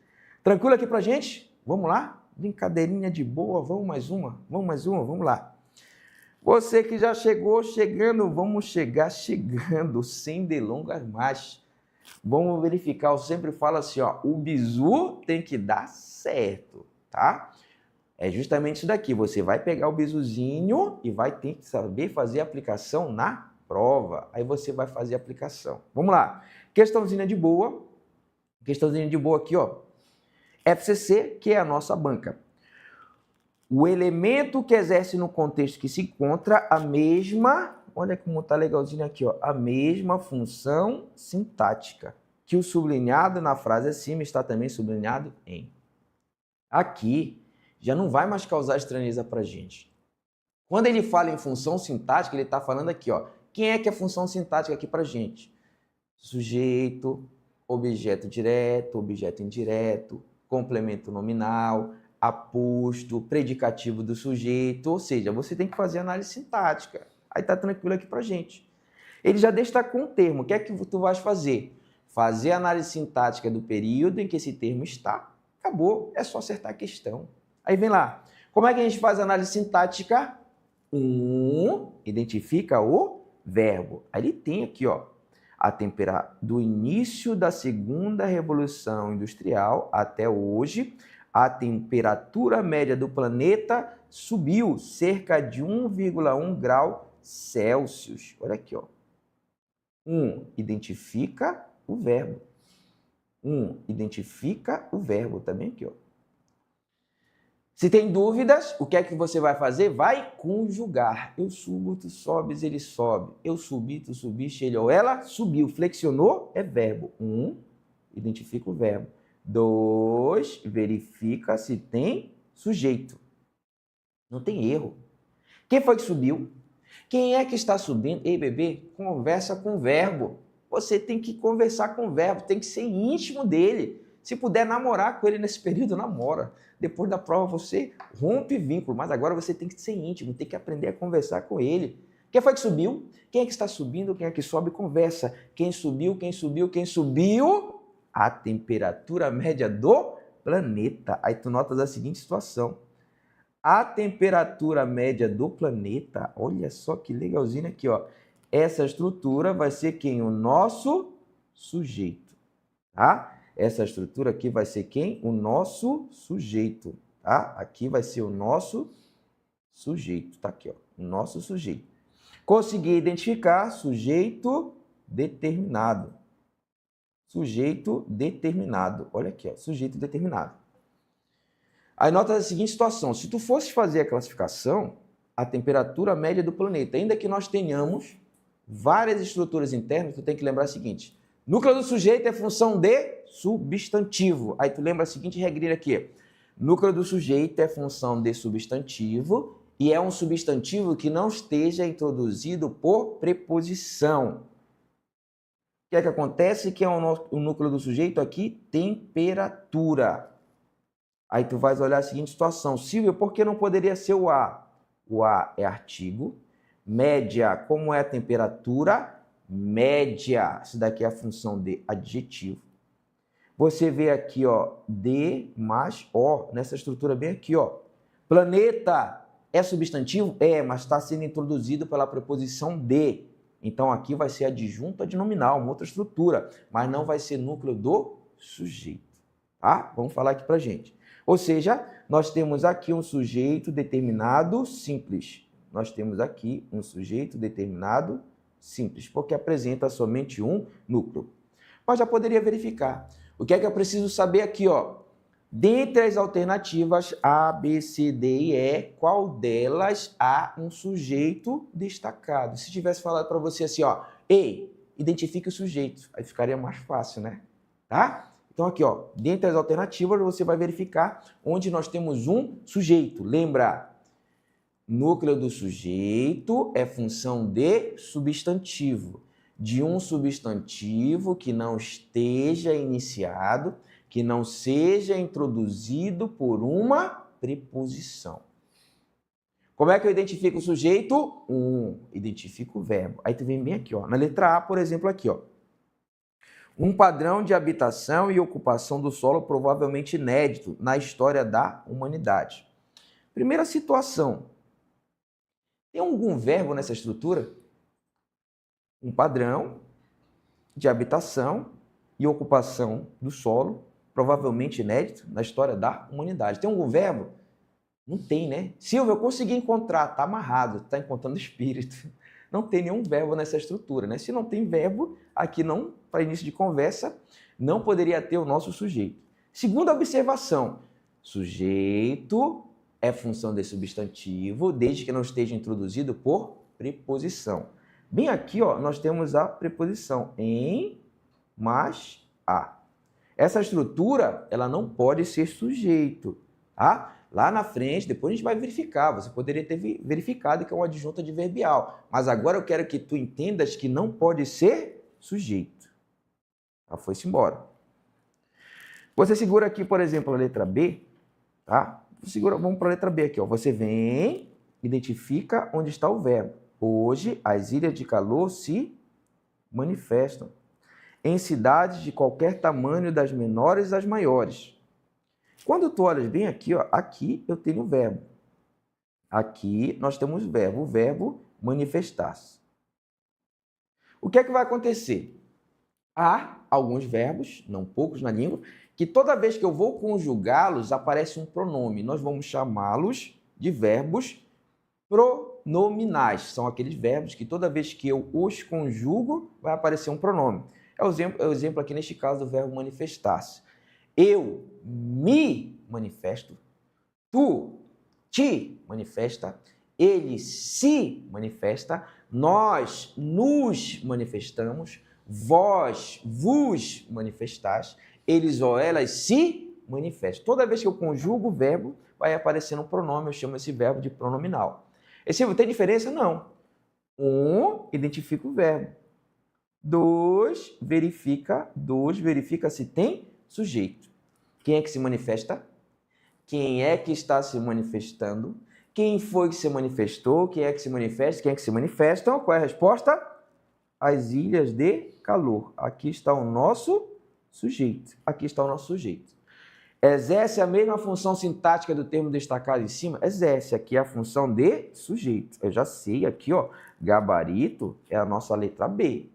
Tranquilo aqui pra gente? Vamos lá? Brincadeirinha de boa, vamos mais uma, vamos lá. Você que já chegou chegando, vamos chegar chegando, sem delongas mais. Vamos verificar, eu sempre falo assim, ó, o bizu tem que dar certo, tá? É justamente isso daqui, você vai pegar o bizuzinho e vai ter que saber fazer a aplicação na prova. Aí você vai fazer a aplicação. Vamos lá, questãozinha de boa aqui, ó. FCC, que é a nossa banca. O elemento que exerce no contexto que se encontra a mesma, olha como tá legalzinho aqui, ó, a mesma função sintática, que o sublinhado na frase acima está também sublinhado em. Aqui já não vai mais causar estranheza pra gente. Quando ele fala em função sintática, ele está falando aqui, ó, quem é que é função sintática aqui pra gente? Sujeito, objeto direto, objeto indireto, complemento nominal, aposto, predicativo do sujeito, ou seja, você tem que fazer análise sintática. Aí tá tranquilo aqui pra gente. Ele já destacou um termo, o que é que tu vais fazer? Fazer a análise sintática do período em que esse termo está, acabou, é só acertar a questão. Aí vem lá, como é que a gente faz a análise sintática? Identifica o verbo. Aí ele tem aqui, ó, do início da segunda revolução industrial até hoje, a temperatura média do planeta subiu cerca de 1,1 grau Celsius. Olha aqui, ó. Identifica o verbo. Identifica o verbo também aqui, ó. Se tem dúvidas, o que é que você vai fazer? Vai conjugar. Eu subo, tu sobes, ele sobe. Eu subi, tu subiste, ele ou ela subiu. Flexionou é verbo. Identifica o verbo. 2, verifica se tem sujeito. Não tem erro. Quem foi que subiu? Quem é que está subindo? Ei, bebê, conversa com o verbo. Você tem que conversar com o verbo, tem que ser íntimo dele. Se puder namorar com ele nesse período, namora. Depois da prova você rompe vínculo, mas agora você tem que ser íntimo, tem que aprender a conversar com ele. Quem foi que subiu? Quem é que está subindo? Quem é que sobe? Conversa. Quem subiu? Quem subiu? Quem subiu? A temperatura média do planeta. Aí tu notas a seguinte situação. A temperatura média do planeta, olha só que legalzinho aqui, ó. Essa estrutura vai ser quem? O nosso sujeito, tá? Essa estrutura aqui vai ser quem? O nosso sujeito, tá? Aqui vai ser o nosso sujeito, tá aqui, ó. O nosso sujeito. Consegui identificar sujeito determinado. Sujeito determinado. Olha aqui, ó, sujeito determinado. Aí nota a seguinte situação, se tu fosse fazer a classificação, a temperatura média do planeta, ainda que nós tenhamos várias estruturas internas, tu tem que lembrar o seguinte, núcleo do sujeito é função de substantivo. Aí tu lembra a seguinte regrinha aqui, núcleo do sujeito é função de substantivo e é um substantivo que não esteja introduzido por preposição. O que é que acontece? Que é o núcleo do sujeito aqui, temperatura. Aí tu vais olhar a seguinte situação. Silvio, por que não poderia ser o A? O A é artigo. Média, como é a temperatura? Média. Isso daqui é a função de adjetivo. Você vê aqui, ó, D mais O, nessa estrutura bem aqui, ó. Planeta é substantivo? É, mas está sendo introduzido pela preposição de. Então aqui vai ser adjunto adnominal, uma outra estrutura, mas não vai ser núcleo do sujeito. Tá? Vamos falar aqui pra gente. Ou seja, nós temos aqui um sujeito determinado simples. Nós temos aqui um sujeito determinado simples, porque apresenta somente um núcleo. Mas já poderia verificar. O que é que eu preciso saber aqui, ó? Dentre as alternativas A, B, C, D e E, qual delas há um sujeito destacado? Se tivesse falado para você assim, ó, ei, identifique o sujeito, aí ficaria mais fácil, né? Tá? Então aqui, ó, dentre as alternativas, você vai verificar onde nós temos um sujeito. Lembra, núcleo do sujeito é função de substantivo. De um substantivo que não esteja iniciado, que não seja introduzido por uma preposição. Como é que eu identifico o sujeito? Identifico o verbo. Aí tu vem bem aqui, ó. Na letra A, por exemplo, aqui, ó. Um padrão de habitação e ocupação do solo provavelmente inédito na história da humanidade. Primeira situação. Tem algum verbo nessa estrutura? Um padrão de habitação e ocupação do solo, provavelmente inédito na história da humanidade. Tem algum verbo? Não tem, né? Silvio, eu consegui encontrar, está amarrado, está encontrando espírito. Não tem nenhum verbo nessa estrutura, né? Se não tem verbo, aqui não, para início de conversa, não poderia ter o nosso sujeito. Segunda observação, sujeito é função de substantivo, desde que não esteja introduzido por preposição. Bem aqui, ó, nós temos a preposição em, mas, a. Essa estrutura, ela não pode ser sujeito, tá? Lá na frente, depois a gente vai verificar, você poderia ter verificado que é uma adjunta adverbial, mas agora eu quero que tu entendas que não pode ser sujeito. Já foi-se embora. Você segura aqui, por exemplo, a letra B, tá? Vamos para a letra B aqui, ó. Você vem, identifica onde está o verbo. Hoje, as ilhas de calor se manifestam em cidades de qualquer tamanho, das menores às maiores. Quando tu olhas bem aqui, ó, aqui eu tenho o verbo. Aqui nós temos o verbo manifestar-se. O que é que vai acontecer? Há alguns verbos, não poucos na língua, que toda vez que eu vou conjugá-los, aparece um pronome. Nós vamos chamá-los de verbos pronominais. São aqueles verbos que toda vez que eu os conjugo, vai aparecer um pronome. É o exemplo aqui neste caso do verbo manifestar-se. Eu me manifesto, tu te manifesta, ele se manifesta, nós nos manifestamos, vós vos manifestais, eles ou elas se manifestam. Toda vez que eu conjugo o verbo, vai aparecendo um pronome, eu chamo esse verbo de pronominal. Esse verbo tem diferença? Não. Identifica o verbo. Dois, verifica se tem sujeito. Quem é que se manifesta? Quem é que está se manifestando? Quem foi que se manifestou? Quem é que se manifesta? Quem é que se manifestam? Qual é a resposta? As ilhas de calor. Aqui está o nosso sujeito. Aqui está o nosso sujeito. Exerce a mesma função sintática do termo destacado em cima? Exerce. Aqui é a função de sujeito. Eu já sei aqui, ó, gabarito é a nossa letra B.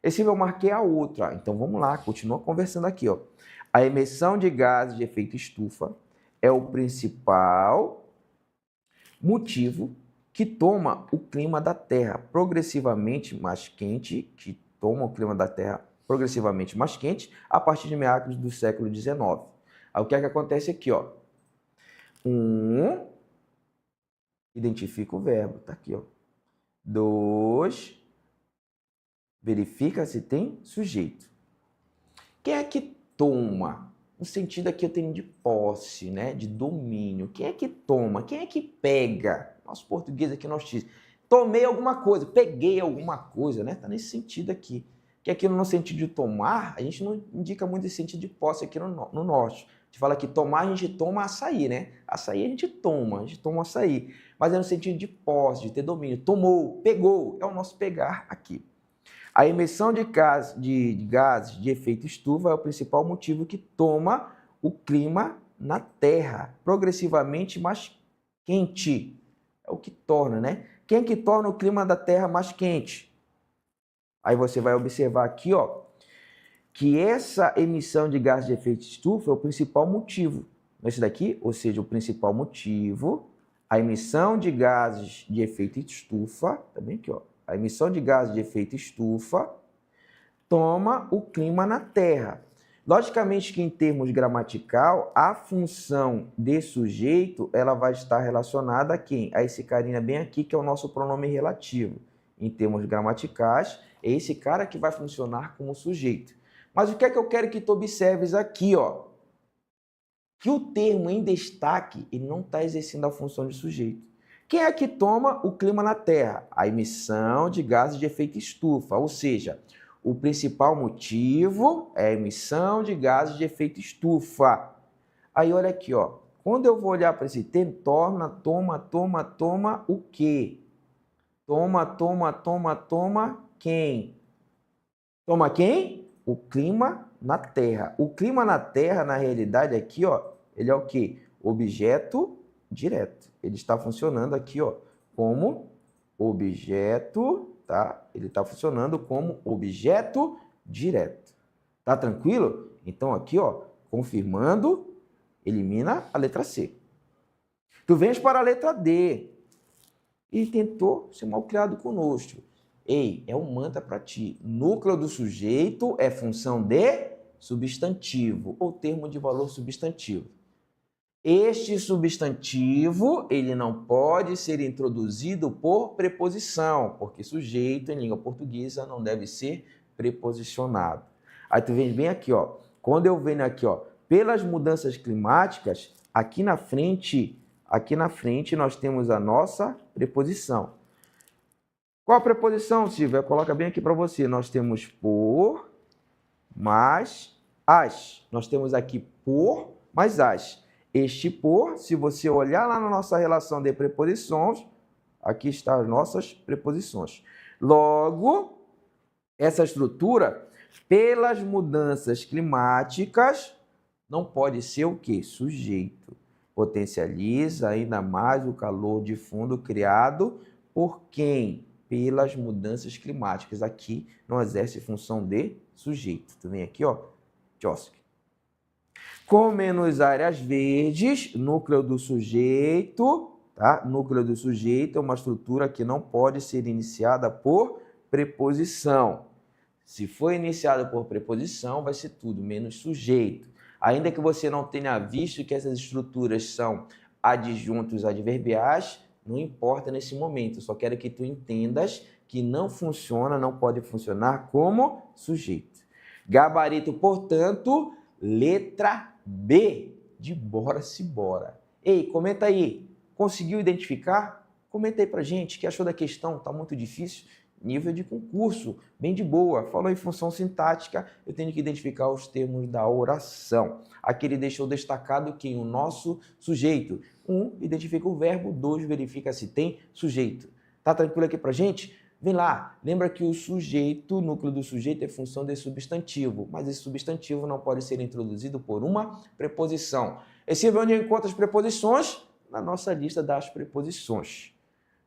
Esse eu marquei a outra. Então vamos lá, continua conversando aqui, ó. A emissão de gases de efeito estufa é o principal motivo que toma o clima da Terra progressivamente mais quente, a partir de meados do século XIX. Aí o que é que acontece aqui, ó? Identifica o verbo, tá aqui, ó. 2, verifica se tem sujeito. Quem é que toma? No sentido aqui eu tenho de posse, né? De domínio. Quem é que toma? Quem é que pega? Nosso português aqui nós diz, tomei alguma coisa, peguei alguma coisa, né? Tá nesse sentido aqui. Que aqui no sentido de tomar, a gente não indica muito esse sentido de posse aqui no norte. A gente fala que tomar, a gente toma açaí, né? Açaí a gente toma açaí. Mas é no sentido de posse, de ter domínio. Tomou, pegou, é o nosso pegar aqui. A emissão de gases de efeito estufa é o principal motivo que toma o clima na Terra progressivamente mais quente. É o que torna, né? Quem é que torna o clima da Terra mais quente? Aí você vai observar aqui, ó, que essa emissão de gases de efeito estufa é o principal motivo. Esse daqui, ou seja, o principal motivo, a emissão de gases de efeito estufa, também aqui, ó, a emissão de gases de efeito estufa toma o clima na Terra. Logicamente que em termos gramatical, a função de sujeito, ela vai estar relacionada a quem? A esse carinha bem aqui, que é o nosso pronome relativo. Em termos gramaticais, é esse cara que vai funcionar como sujeito. Mas o que é que eu quero que tu observes aqui, ó? Que o termo em destaque, ele não está exercendo a função de sujeito. Quem é que toma o clima na Terra? A emissão de gases de efeito estufa, ou seja, o principal motivo é a emissão de gases de efeito estufa. Aí olha aqui, ó. Quando eu vou olhar para esse termo, toma o quê? Toma quem? Toma quem? O clima na Terra. O clima na Terra, na realidade, aqui, ó, ele é o quê? Objeto direto. Ele está funcionando aqui, ó, como objeto, tá? Ele está funcionando como objeto direto. Tá tranquilo? Então, aqui, ó, confirmando, elimina a letra C. Tu vens para a letra D. E tentou ser mal criado conosco. Ei, é um mantra para ti. Núcleo do sujeito é função de substantivo, ou termo de valor substantivo. Este substantivo, ele não pode ser introduzido por preposição, porque sujeito em língua portuguesa não deve ser preposicionado. Aí tu vem bem aqui, ó. Quando eu venho aqui, ó, pelas mudanças climáticas, aqui na frente nós temos a nossa preposição. Qual a preposição, Silvia? Coloca bem aqui para você. Nós temos por mais as. Nós temos aqui por mais as. Este por, se você olhar lá na nossa relação de preposições, aqui estão as nossas preposições. Logo, essa estrutura, pelas mudanças climáticas, não pode ser o quê? Sujeito. Potencializa ainda mais o calor de fundo criado por quem? Pelas mudanças climáticas. Aqui não exerce função de sujeito. Tu vem aqui, ó, Tchosky. Com menos áreas verdes, núcleo do sujeito, tá? Núcleo do sujeito é uma estrutura que não pode ser iniciada por preposição. Se for iniciada por preposição, vai ser tudo menos sujeito. Ainda que você não tenha visto que essas estruturas são adjuntos adverbiais, não importa nesse momento. Eu só quero que tu entendas que não funciona, não pode funcionar como sujeito. Gabarito, portanto, letra B, de bora-se bora. Ei, comenta aí. Conseguiu identificar? Comenta aí pra gente. O que achou da questão? Tá muito difícil? Nível de concurso, bem de boa. Falou em função sintática, eu tenho que identificar os termos da oração. Aqui ele deixou destacado que o nosso sujeito. 1, identifica o verbo. 2, verifica se tem sujeito. Tá tranquilo aqui pra gente? Vem lá, lembra que o sujeito, o núcleo do sujeito é função de substantivo, mas esse substantivo não pode ser introduzido por uma preposição. Esse é onde eu encontro as preposições? Na nossa lista das preposições.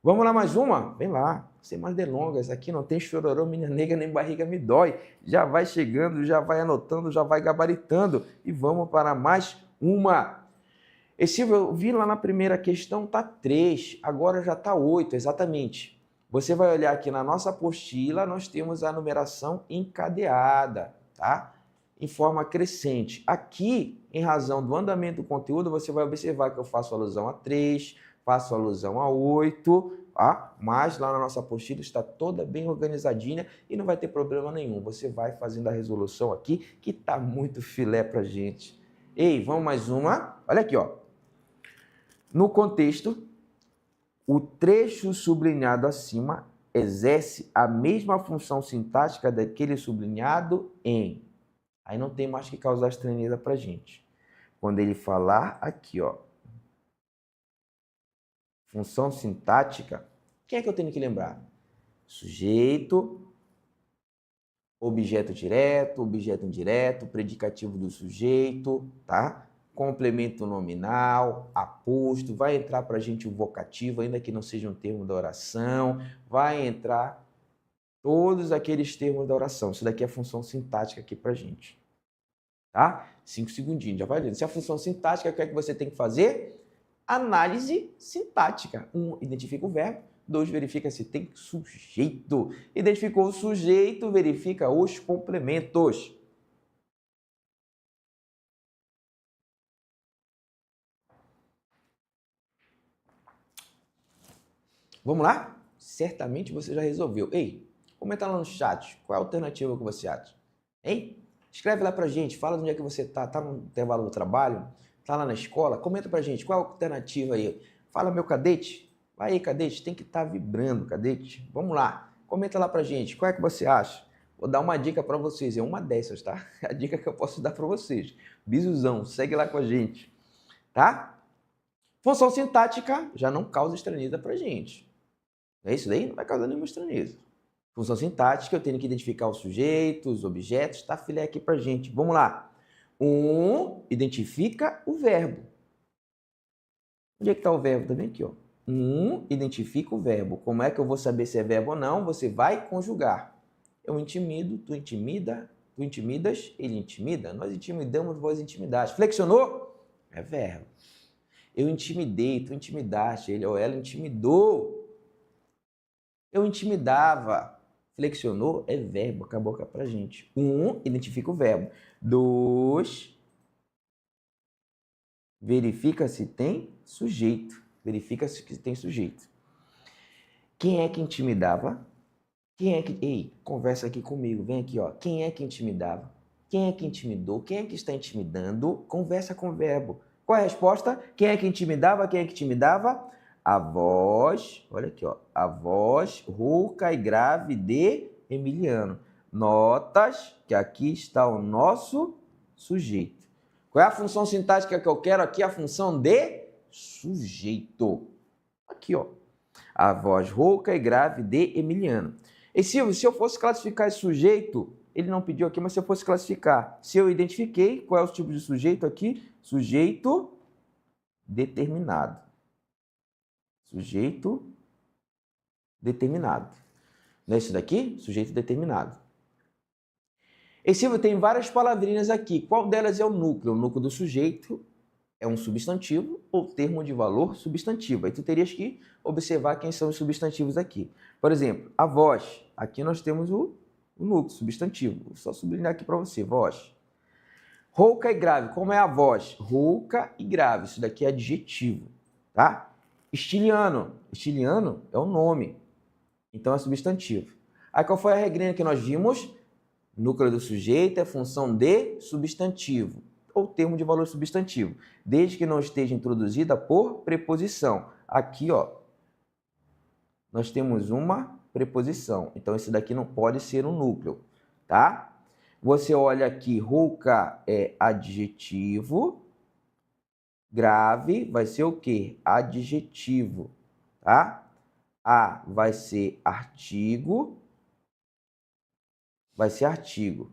Vamos lá mais uma? Vem lá, sem mais delongas, aqui não tem chororô, minha nega, nem barriga me dói. Já vai chegando, já vai anotando, já vai gabaritando. E vamos para mais uma. Esse eu vi lá na primeira questão, tá 3, agora já tá 8, exatamente. Você vai olhar aqui na nossa apostila, nós temos a numeração encadeada, tá? Em forma crescente. Aqui, em razão do andamento do conteúdo, você vai observar que eu faço alusão a 3, faço alusão a 8, tá? Mas lá na nossa apostila está toda bem organizadinha e não vai ter problema nenhum. Você vai fazendo a resolução aqui, que tá muito filé pra gente. Ei, vamos mais uma? Olha aqui, ó. No contexto, o trecho sublinhado acima exerce a mesma função sintática daquele sublinhado em. Aí não tem mais que causar estranheza para a gente. Quando ele falar aqui, ó, função sintática, quem é que eu tenho que lembrar? Sujeito, objeto direto, objeto indireto, predicativo do sujeito, tá? Complemento nominal, aposto, vai entrar para a gente o vocativo, ainda que não seja um termo da oração, vai entrar todos aqueles termos da oração. Isso daqui é a função sintática aqui para a gente. Tá? 5 segundinhos, já vai vendo. Se é a função sintática, o que é que você tem que fazer? Análise sintática. 1, identifica o verbo. 2, verifica se tem sujeito. Identificou o sujeito, verifica os complementos. Vamos lá? Certamente você já resolveu. Ei, comenta lá no chat. Qual é a alternativa que você acha? Hein? Escreve lá pra gente, fala de onde é que você tá no intervalo do trabalho, tá lá na escola, comenta pra gente, qual a alternativa aí? Fala, meu cadete, vai aí, cadete, tem que estar vibrando, cadete. Vamos lá, comenta lá pra gente, qual é que você acha? Vou dar uma dica pra vocês, é uma dessas, tá? A dica que eu posso dar pra vocês. Bisuzão, segue lá com a gente, tá? Função sintática já não causa estranheza pra gente. É isso daí? Não vai causar nenhuma estranheza. Função sintática, eu tenho que identificar os sujeitos, os objetos, tá filé aqui pra gente. Vamos lá. Identifica o verbo. Onde é que tá o verbo? Tá bem aqui, ó. Identifica o verbo. Como é que eu vou saber se é verbo ou não? Você vai conjugar. Eu intimido, tu intimida, tu intimidas, ele intimida. Nós intimidamos, vós intimidaste. Flexionou? É verbo. Eu intimidei, tu intimidaste, ele ou ela intimidou. Eu intimidava. Flexionou é verbo, acabou cá pra gente. Identifica o verbo. 2, verifica se tem sujeito. Verifica se tem sujeito. Quem é que intimidava? Quem é que... Ei, conversa aqui comigo, vem aqui, ó. Quem é que intimidava? Quem é que intimidou? Quem é que está intimidando? Conversa com o verbo. Qual é a resposta? Quem é que intimidava? Quem é que intimidava? A voz, olha aqui, ó, a voz rouca e grave de Emiliano. Notas que aqui está o nosso sujeito. Qual é a função sintática que eu quero aqui? A função de sujeito. Aqui, ó, a voz rouca e grave de Emiliano. E Silvio, se eu fosse classificar esse sujeito, ele não pediu aqui, mas se eu fosse classificar, se eu identifiquei, qual é o tipo de sujeito aqui? Sujeito determinado. Sujeito determinado. Não é isso daqui? Sujeito determinado. E Silvio, tem várias palavrinhas aqui. Qual delas é o núcleo? O núcleo do sujeito é um substantivo ou termo de valor substantivo. Aí tu terias que observar quem são os substantivos aqui. Por exemplo, a voz. Aqui nós temos o núcleo, substantivo. Vou só sublinhar aqui para você, voz. Rouca e grave. Como é a voz? Rouca e grave. Isso daqui é adjetivo, tá? Estiliano. Estiliano é o nome. Então é substantivo. Aí qual foi a regrinha que nós vimos? Núcleo do sujeito é função de substantivo ou termo de valor substantivo, desde que não esteja introduzida por preposição. Aqui, ó, nós temos uma preposição. Então esse daqui não pode ser um núcleo, tá? Você olha aqui, rouca é adjetivo. Grave vai ser o quê? Adjetivo, tá? A vai ser artigo. Vai ser artigo.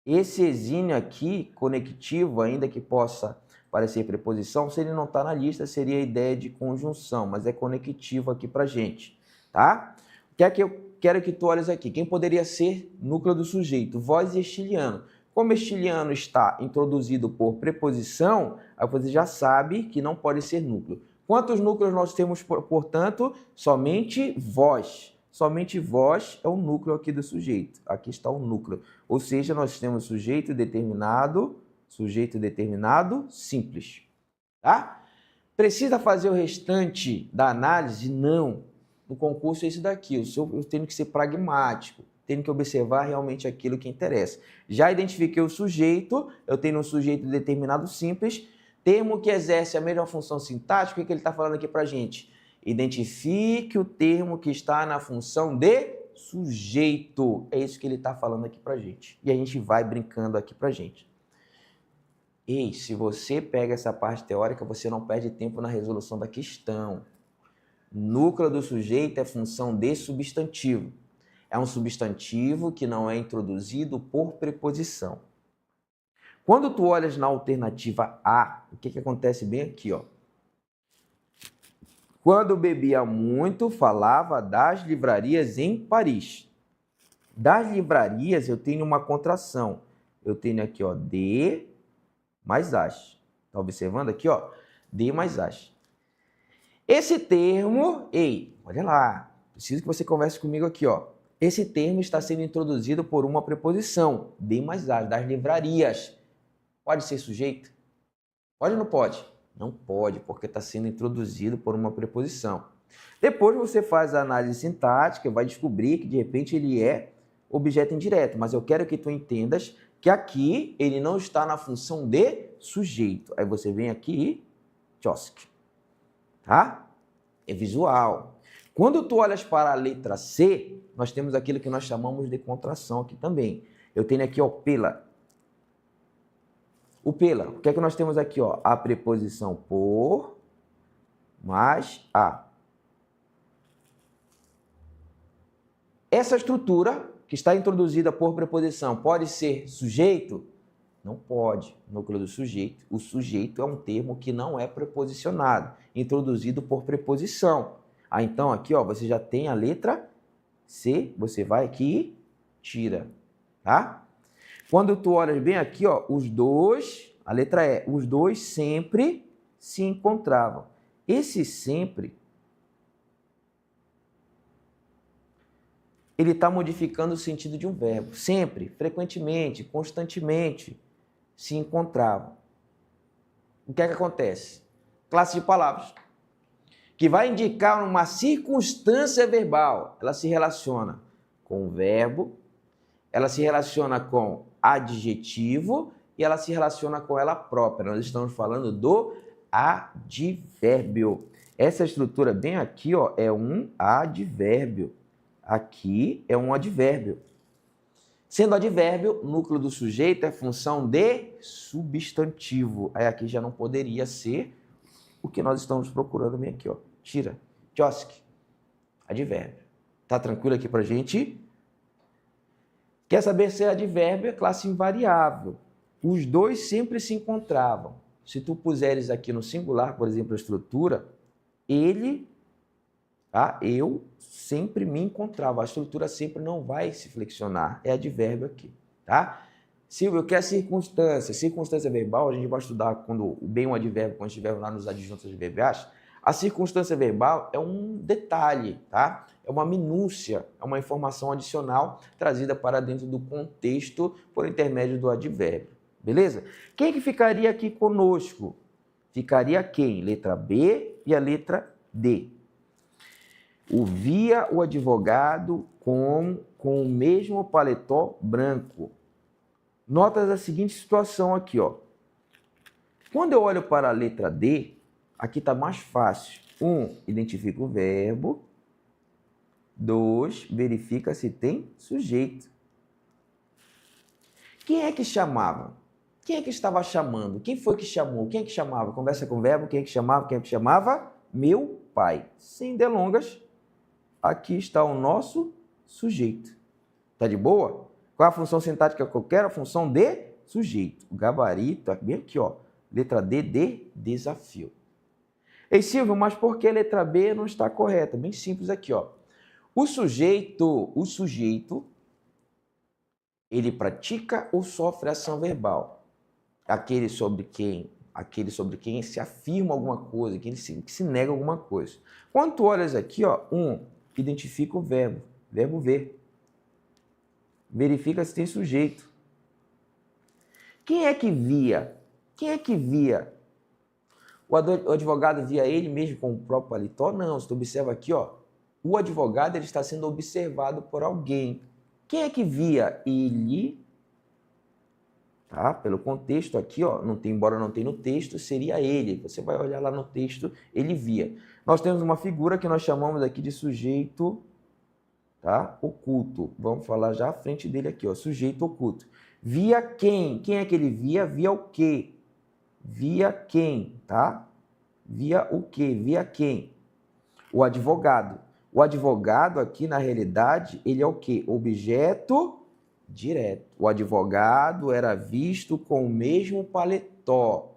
Esse exímio aqui, conectivo, ainda que possa parecer preposição, se ele não está na lista, seria a ideia de conjunção, mas é conectivo aqui pra gente, tá? O que é que eu quero que tu olhes aqui? Quem poderia ser núcleo do sujeito? Voz e estiliano. Como estiliano está introduzido por preposição, aí você já sabe que não pode ser núcleo. Quantos núcleos nós temos, portanto? Somente voz. Somente voz é o núcleo aqui do sujeito. Aqui está o núcleo. Ou seja, nós temos sujeito determinado simples. Tá? Precisa fazer o restante da análise? Não. No concurso é isso daqui. Eu tenho que ser pragmático. Tenho que observar realmente aquilo que interessa. Já identifiquei o sujeito, eu tenho um sujeito determinado simples, termo que exerce a mesma função sintática. O que ele está falando aqui para a gente? Identifique o termo que está na função de sujeito. É isso que ele está falando aqui para a gente. E a gente vai brincando aqui para a gente. Ei, se você pega essa parte teórica, você não perde tempo na resolução da questão. Núcleo do sujeito é função de substantivo. É um substantivo que não é introduzido por preposição. Quando tu olhas na alternativa A, o que acontece bem aqui, ó? Quando bebia muito, falava das livrarias em Paris. Das livrarias eu tenho uma contração. Eu tenho aqui, ó, de mais as. Tá observando aqui, ó? De mais as. Esse termo, ei, olha lá, preciso que você converse comigo aqui, ó. Esse termo está sendo introduzido por uma preposição, de mais as, das livrarias. Pode ser sujeito? Pode ou não pode? Não pode, porque está sendo introduzido por uma preposição. Depois você faz a análise sintática e vai descobrir que, de repente, ele é objeto indireto, mas eu quero que tu entendas que aqui ele não está na função de sujeito. Aí você vem aqui e tchosk, tá? É visual. Quando tu olhas para a letra C, nós temos aquilo que nós chamamos de contração aqui também. Eu tenho aqui, ó, pela. O pela, o que é que nós temos aqui, ó? A preposição por mais a. Essa estrutura que está introduzida por preposição pode ser sujeito? Não pode. Núcleo do sujeito. O sujeito é um termo que não é preposicionado, introduzido por preposição. Ah, então aqui, ó, você já tem a letra C, você vai aqui e tira, tá? Quando tu olhas bem aqui, ó, os dois, a letra E, os dois sempre se encontravam. Esse sempre, ele está modificando o sentido de um verbo. Sempre, frequentemente, constantemente se encontravam. O que é que acontece? Classe de palavras, que vai indicar uma circunstância verbal. Ela se relaciona com o verbo, ela se relaciona com adjetivo e ela se relaciona com ela própria. Nós estamos falando do advérbio. Essa estrutura bem aqui, ó, é um advérbio. Aqui é um advérbio. Sendo advérbio, núcleo do sujeito é função de substantivo. Aí aqui já não poderia ser o que nós estamos procurando bem aqui, ó. Tira. Tchosk. Advérbio. Tá tranquilo aqui pra gente? Quer saber se é advérbio? É classe invariável. Os dois sempre se encontravam. Se tu puseres aqui no singular, por exemplo, a estrutura, ele, tá? Eu sempre me encontrava. A estrutura sempre não vai se flexionar. É advérbio aqui, tá? Silvio, o que é circunstância? Circunstância verbal, a gente vai estudar quando bem um advérbio, quando estiver lá nos adjuntos adverbiais. A circunstância verbal é um detalhe, tá? É uma minúcia, é uma informação adicional trazida para dentro do contexto por intermédio do advérbio. Beleza? Quem que ficaria aqui conosco? Ficaria quem? Letra B e a letra D. Via o advogado com o mesmo paletó branco. Nota a seguinte situação aqui, ó. Quando eu olho para a letra D, aqui está mais fácil. 1, identifica o verbo. 2, verifica se tem sujeito. Quem é que chamava? Quem é que estava chamando? Quem foi que chamou? Quem é que chamava? Conversa com o verbo. Quem é que chamava? Quem é que chamava? Meu pai. Sem delongas, aqui está o nosso sujeito. Tá de boa? Qual é a função sintática que eu quero? A função de sujeito. O gabarito, bem aqui, ó. Letra D, de desafio. Ei, Silvio, mas por que a letra B não está correta? Bem simples aqui, ó. O sujeito, ele pratica ou sofre ação verbal? Aquele sobre quem se afirma alguma coisa, que se nega alguma coisa. Quando tu olhas aqui, ó, identifica o verbo ver. Verifica se tem sujeito. Quem é que via? Quem é que via? O advogado via ele mesmo com o próprio paletó? Não, se tu observa aqui, ó, o advogado ele está sendo observado por alguém. Quem é que via? Ele, tá? Pelo contexto aqui, ó, embora não tenha no texto, seria ele. Você vai olhar lá no texto, ele via. Nós temos uma figura que nós chamamos aqui de sujeito, tá? Oculto. Vamos falar já à frente dele aqui, ó, sujeito oculto. Via quem? Quem é que ele via? Via o quê? Via quem, tá? Via o quê? Via quem? O advogado. O advogado aqui, na realidade, ele é o quê? Objeto direto. O advogado era visto com o mesmo paletó.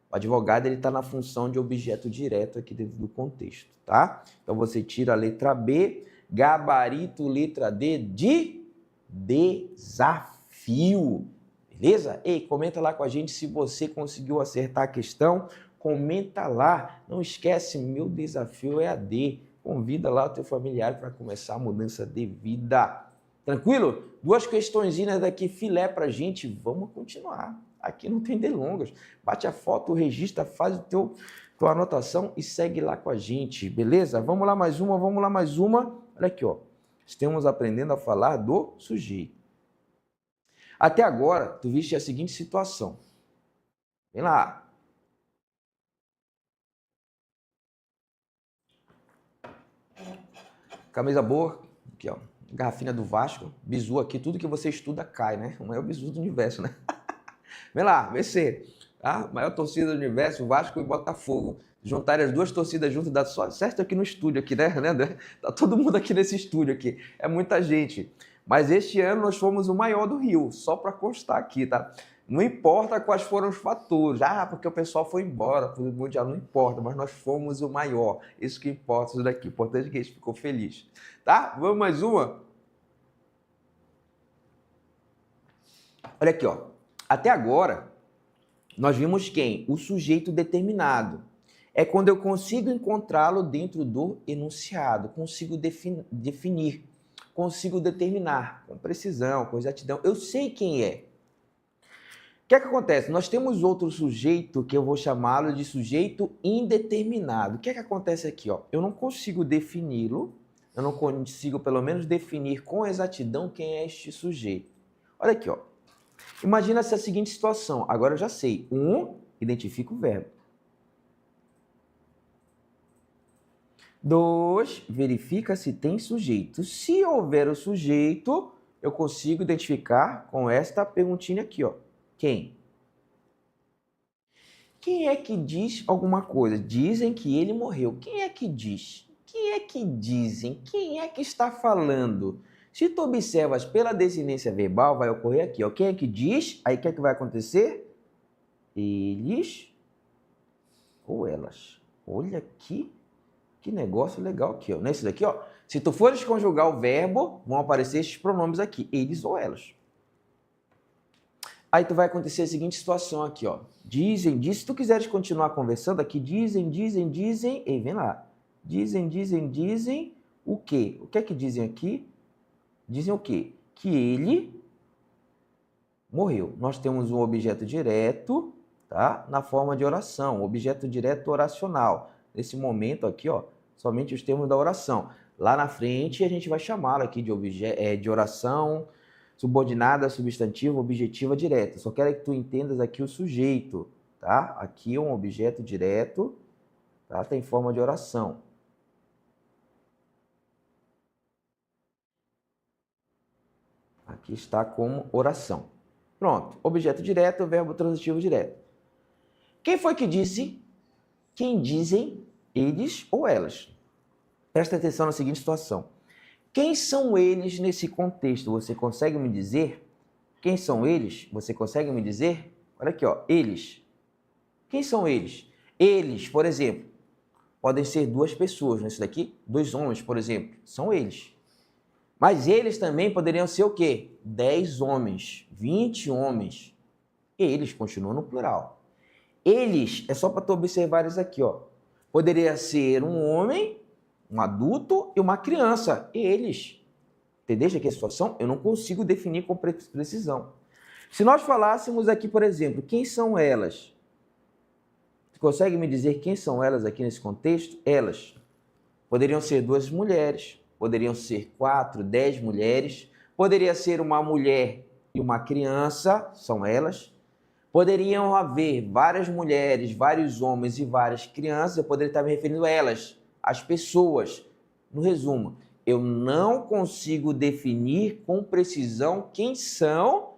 O advogado ele está na função de objeto direto aqui dentro do contexto, tá? Então você tira a letra B, gabarito, letra D de desafio. Beleza? Ei, comenta lá com a gente se você conseguiu acertar a questão. Comenta lá. Não esquece, meu desafio é AD. Convida lá o teu familiar para começar a mudança de vida. Tranquilo? 2 questõezinhas daqui, filé pra gente. Vamos continuar. Aqui não tem delongas. Bate a foto, registra, faz tua anotação e segue lá com a gente. Beleza? Vamos lá mais uma. Olha aqui, ó. Estamos aprendendo a falar do sujeito. Até agora, tu viste a seguinte situação. Vem lá. Camisa boa. Aqui, ó. Garrafinha do Vasco. Bizu aqui. Tudo que você estuda cai, né? O maior bizu do universo, né? Vem lá, VC. Tá? Maior torcida do universo, Vasco e Botafogo. Juntarem as duas torcidas juntas dá só certo aqui no estúdio, aqui, né, André? Tá todo mundo aqui nesse estúdio aqui. É muita gente. Mas este ano nós fomos o maior do Rio, só para constar aqui, tá? Não importa quais foram os fatores. Ah, porque o pessoal foi embora, o Mundial não importa, mas nós fomos o maior. Isso que importa, isso daqui. O importante é que a gente ficou feliz. Tá? Vamos mais uma? Olha aqui, ó. Até agora, nós vimos quem? O sujeito determinado. É quando eu consigo encontrá-lo dentro do enunciado, consigo definir, consigo determinar com precisão, com exatidão. Eu sei quem é. O que é que acontece? Nós temos outro sujeito que eu vou chamá-lo de sujeito indeterminado. O que é que acontece aqui? Ó? Eu não consigo defini-lo, eu não consigo pelo menos definir com exatidão quem é este sujeito. Olha aqui, ó. Imagina essa seguinte situação. Agora eu já sei. Identifica o verbo. 2, verifica se tem sujeito. Se houver o sujeito, eu consigo identificar com esta perguntinha aqui, ó. Quem? Quem é que diz alguma coisa? Dizem que ele morreu. Quem é que diz? Quem é que dizem? Quem é que está falando? Se tu observas pela desinência verbal, vai ocorrer aqui, ó. Quem é que diz? Aí o que é que vai acontecer? Eles ou elas. Olha aqui. Que negócio legal aqui, ó. Nesse daqui, ó. Se tu fores conjugar o verbo, vão aparecer esses pronomes aqui, eles ou elas. Aí tu vai acontecer a seguinte situação aqui, ó. Dizem, diz. Se tu quiseres continuar conversando aqui, dizem. Ei, vem lá. Dizem o quê? O que é que dizem aqui? Dizem o quê? Que ele morreu. Nós temos um objeto direto, tá? Na forma de oração, objeto direto oracional. Nesse momento aqui, ó, somente os termos da oração. Lá na frente a gente vai chamá-lo aqui de oração subordinada, substantiva, objetiva, direta. Só quero que tu entendas aqui o sujeito, tá? Aqui é um objeto direto, tá? Tem forma de oração. Aqui está como oração. Pronto. Objeto direto, verbo transitivo direto. Quem foi que disse? Quem dizem eles ou elas? Presta atenção na seguinte situação. Quem são eles nesse contexto? Você consegue me dizer? Quem são eles? Você consegue me dizer? Olha aqui, ó. Eles. Quem são eles? Eles, por exemplo, podem ser duas pessoas. Nesse daqui, 2 homens, por exemplo. São eles. Mas eles também poderiam ser o quê? 10 homens, 20 homens. Eles continuam no plural. Eles, é só para tu observares aqui, ó. Poderia ser um homem, um adulto e uma criança. Eles. Entendeste aqui a situação? Eu não consigo definir com precisão. Se nós falássemos aqui, por exemplo, quem são elas? Você consegue me dizer quem são elas aqui nesse contexto? Elas. Poderiam ser 2 mulheres, poderiam ser 4, 10 mulheres, poderia ser uma mulher e uma criança, são elas. Poderiam haver várias mulheres, vários homens e várias crianças, eu poderia estar me referindo a elas, as pessoas. No resumo, eu não consigo definir com precisão quem são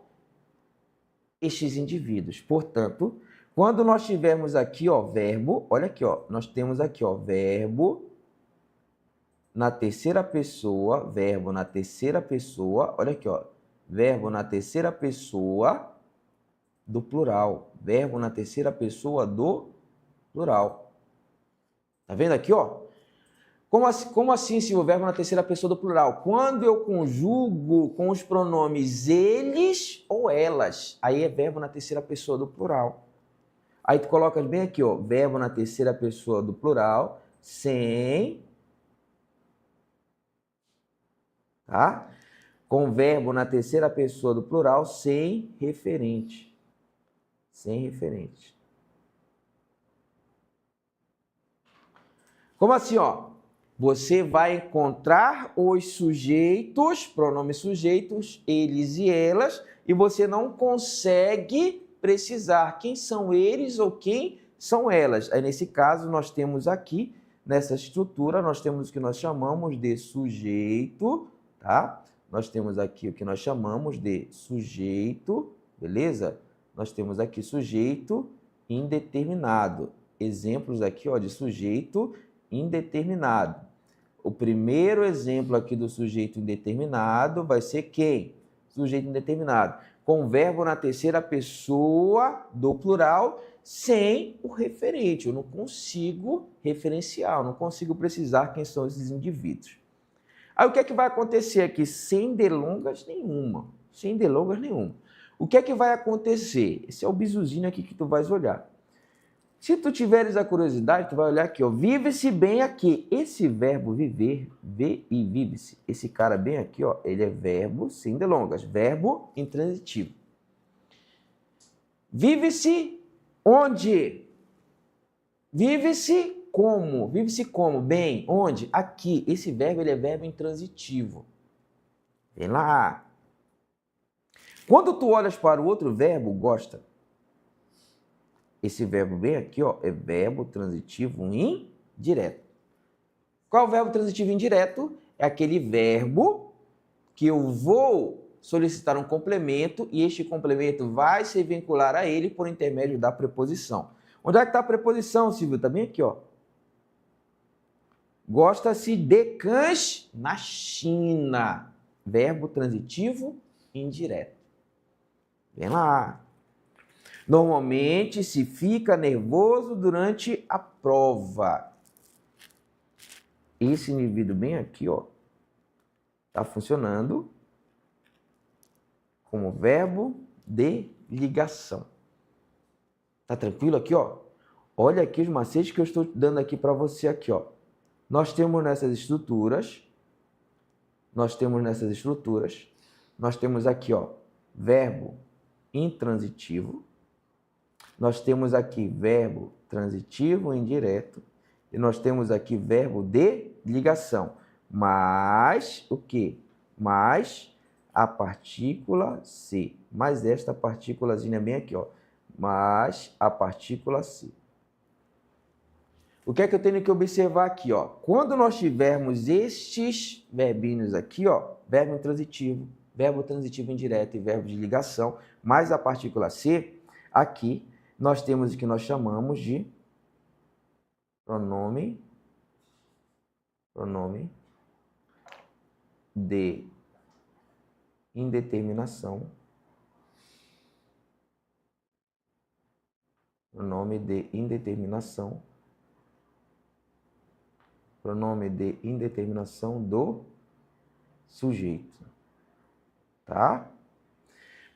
estes indivíduos. Portanto, quando nós tivermos aqui, ó, verbo, olha aqui, ó, nós temos aqui, ó, verbo na terceira pessoa, verbo na terceira pessoa, olha aqui, ó, verbo na terceira pessoa do plural, verbo na terceira pessoa do plural. Tá vendo aqui, ó? Como assim se o verbo na terceira pessoa do plural? Quando eu conjugo com os pronomes eles ou elas, aí é verbo na terceira pessoa do plural. Aí tu colocas bem aqui, ó, verbo na terceira pessoa do plural, sem, tá? Com verbo na terceira pessoa do plural, sem referente. Sem referente. Como assim, ó? Você vai encontrar os sujeitos, pronomes sujeitos, eles e elas, e você não consegue precisar quem são eles ou quem são elas. Aí, nesse caso, nós temos aqui, nessa estrutura, nós temos o que nós chamamos de sujeito, tá? Nós temos aqui o que nós chamamos de sujeito, beleza? Nós temos aqui sujeito indeterminado. Exemplos aqui, ó, de sujeito indeterminado. O primeiro exemplo aqui do sujeito indeterminado vai ser quem? Sujeito indeterminado. Com verbo na terceira pessoa do plural, sem o referente. Eu não consigo referenciar, eu não consigo precisar quem são esses indivíduos. Aí o que é que vai acontecer aqui? Sem delongas nenhuma. Sem delongas nenhuma. O que é que vai acontecer? Esse é o bizuzinho aqui que tu vais olhar. Se tu tiveres a curiosidade, tu vai olhar aqui, ó, vive-se bem aqui. Esse verbo viver, ver e vive-se, esse cara bem aqui, ó, ele é verbo sem delongas, verbo intransitivo. Vive-se onde? Vive-se como? Vive-se como? Bem, onde? Aqui. Esse verbo, ele é verbo intransitivo. Vem lá. Quando tu olhas para o outro verbo, gosta, esse verbo bem aqui, ó, é verbo transitivo indireto. Qual é o verbo transitivo indireto? É aquele verbo que eu vou solicitar um complemento e este complemento vai se vincular a ele por intermédio da preposição. Onde é que está a preposição, Silvio? Está bem aqui, ó. Gosta-se de cães na China. Verbo transitivo indireto. Vem lá. Normalmente se fica nervoso durante a prova. Esse indivíduo bem aqui, ó, está funcionando como verbo de ligação. Tá tranquilo aqui, ó? Olha aqui os macetes que eu estou dando aqui para você aqui, ó. Nós temos nessas estruturas, nós temos aqui, ó, verbo intransitivo. Nós temos aqui verbo transitivo indireto e nós temos aqui verbo de ligação. Mas o quê? Mais a partícula C. Mais esta partículazinha bem aqui, ó. Mais a partícula C. O que é que eu tenho que observar aqui, ó? Quando nós tivermos estes verbinhos aqui, ó, verbo transitivo indireto e verbo de ligação, mais a partícula C, aqui nós temos o que nós chamamos de pronome de indeterminação. Pronome de indeterminação do sujeito. Tá?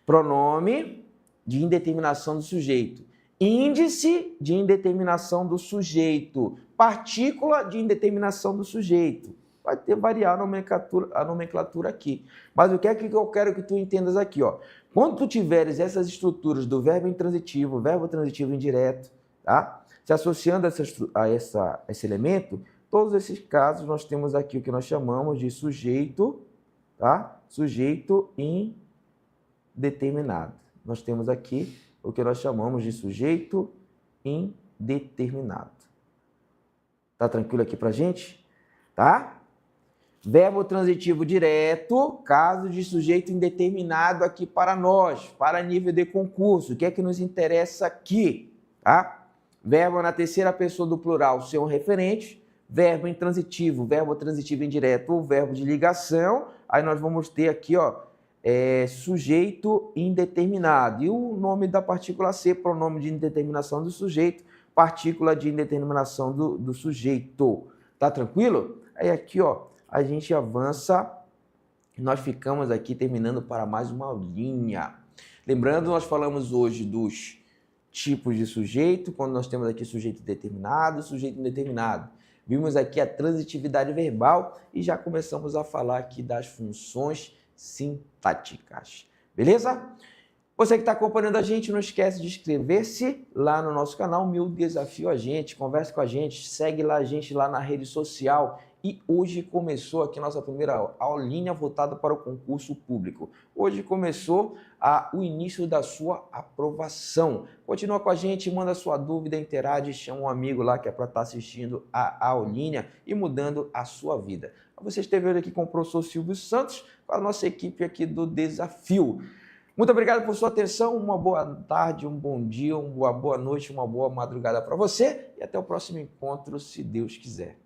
Pronome de indeterminação do sujeito. Índice de indeterminação do sujeito. Partícula de indeterminação do sujeito. Vai ter variar a nomenclatura aqui. Mas o que é que eu quero que tu entendas aqui, ó? Quando tu tiveres essas estruturas do verbo intransitivo, verbo transitivo indireto, tá? Se associando a esse elemento, todos esses casos nós temos aqui o que nós chamamos de sujeito, tá? Sujeito indeterminado. Nós temos aqui o que nós chamamos de sujeito indeterminado. Tá tranquilo aqui pra gente? Tá? Verbo transitivo direto, caso de sujeito indeterminado aqui para nós, para nível de concurso. O que é que nos interessa aqui? Tá? Verbo na terceira pessoa do plural, ser um referente. Verbo intransitivo, verbo transitivo indireto ou verbo de ligação. Aí nós vamos ter aqui, ó, sujeito indeterminado. E o nome da partícula C, pronome de indeterminação do sujeito, partícula de indeterminação do sujeito. Tá tranquilo? Aí aqui, ó, a gente avança, nós ficamos aqui terminando para mais uma aulinha. Lembrando, nós falamos hoje dos tipos de sujeito, quando nós temos aqui sujeito determinado, sujeito indeterminado. Vimos aqui a transitividade verbal e já começamos a falar aqui das funções sintáticas. Beleza? Você que está acompanhando a gente, não esquece de inscrever-se lá no nosso canal Mil Desafio a Gente, converse com a gente, segue lá a gente lá na rede social, E hoje começou aqui nossa primeira aulinha voltada para o concurso público. Hoje começou o início da sua aprovação. Continua com a gente, manda sua dúvida, interage, chama um amigo lá que é para estar assistindo a aulinha e mudando a sua vida. Você esteve aqui com o professor Silvio Santos, com a nossa equipe aqui do Desafio. Muito obrigado por sua atenção, uma boa tarde, um bom dia, uma boa noite, uma boa madrugada para você e até o próximo encontro, se Deus quiser.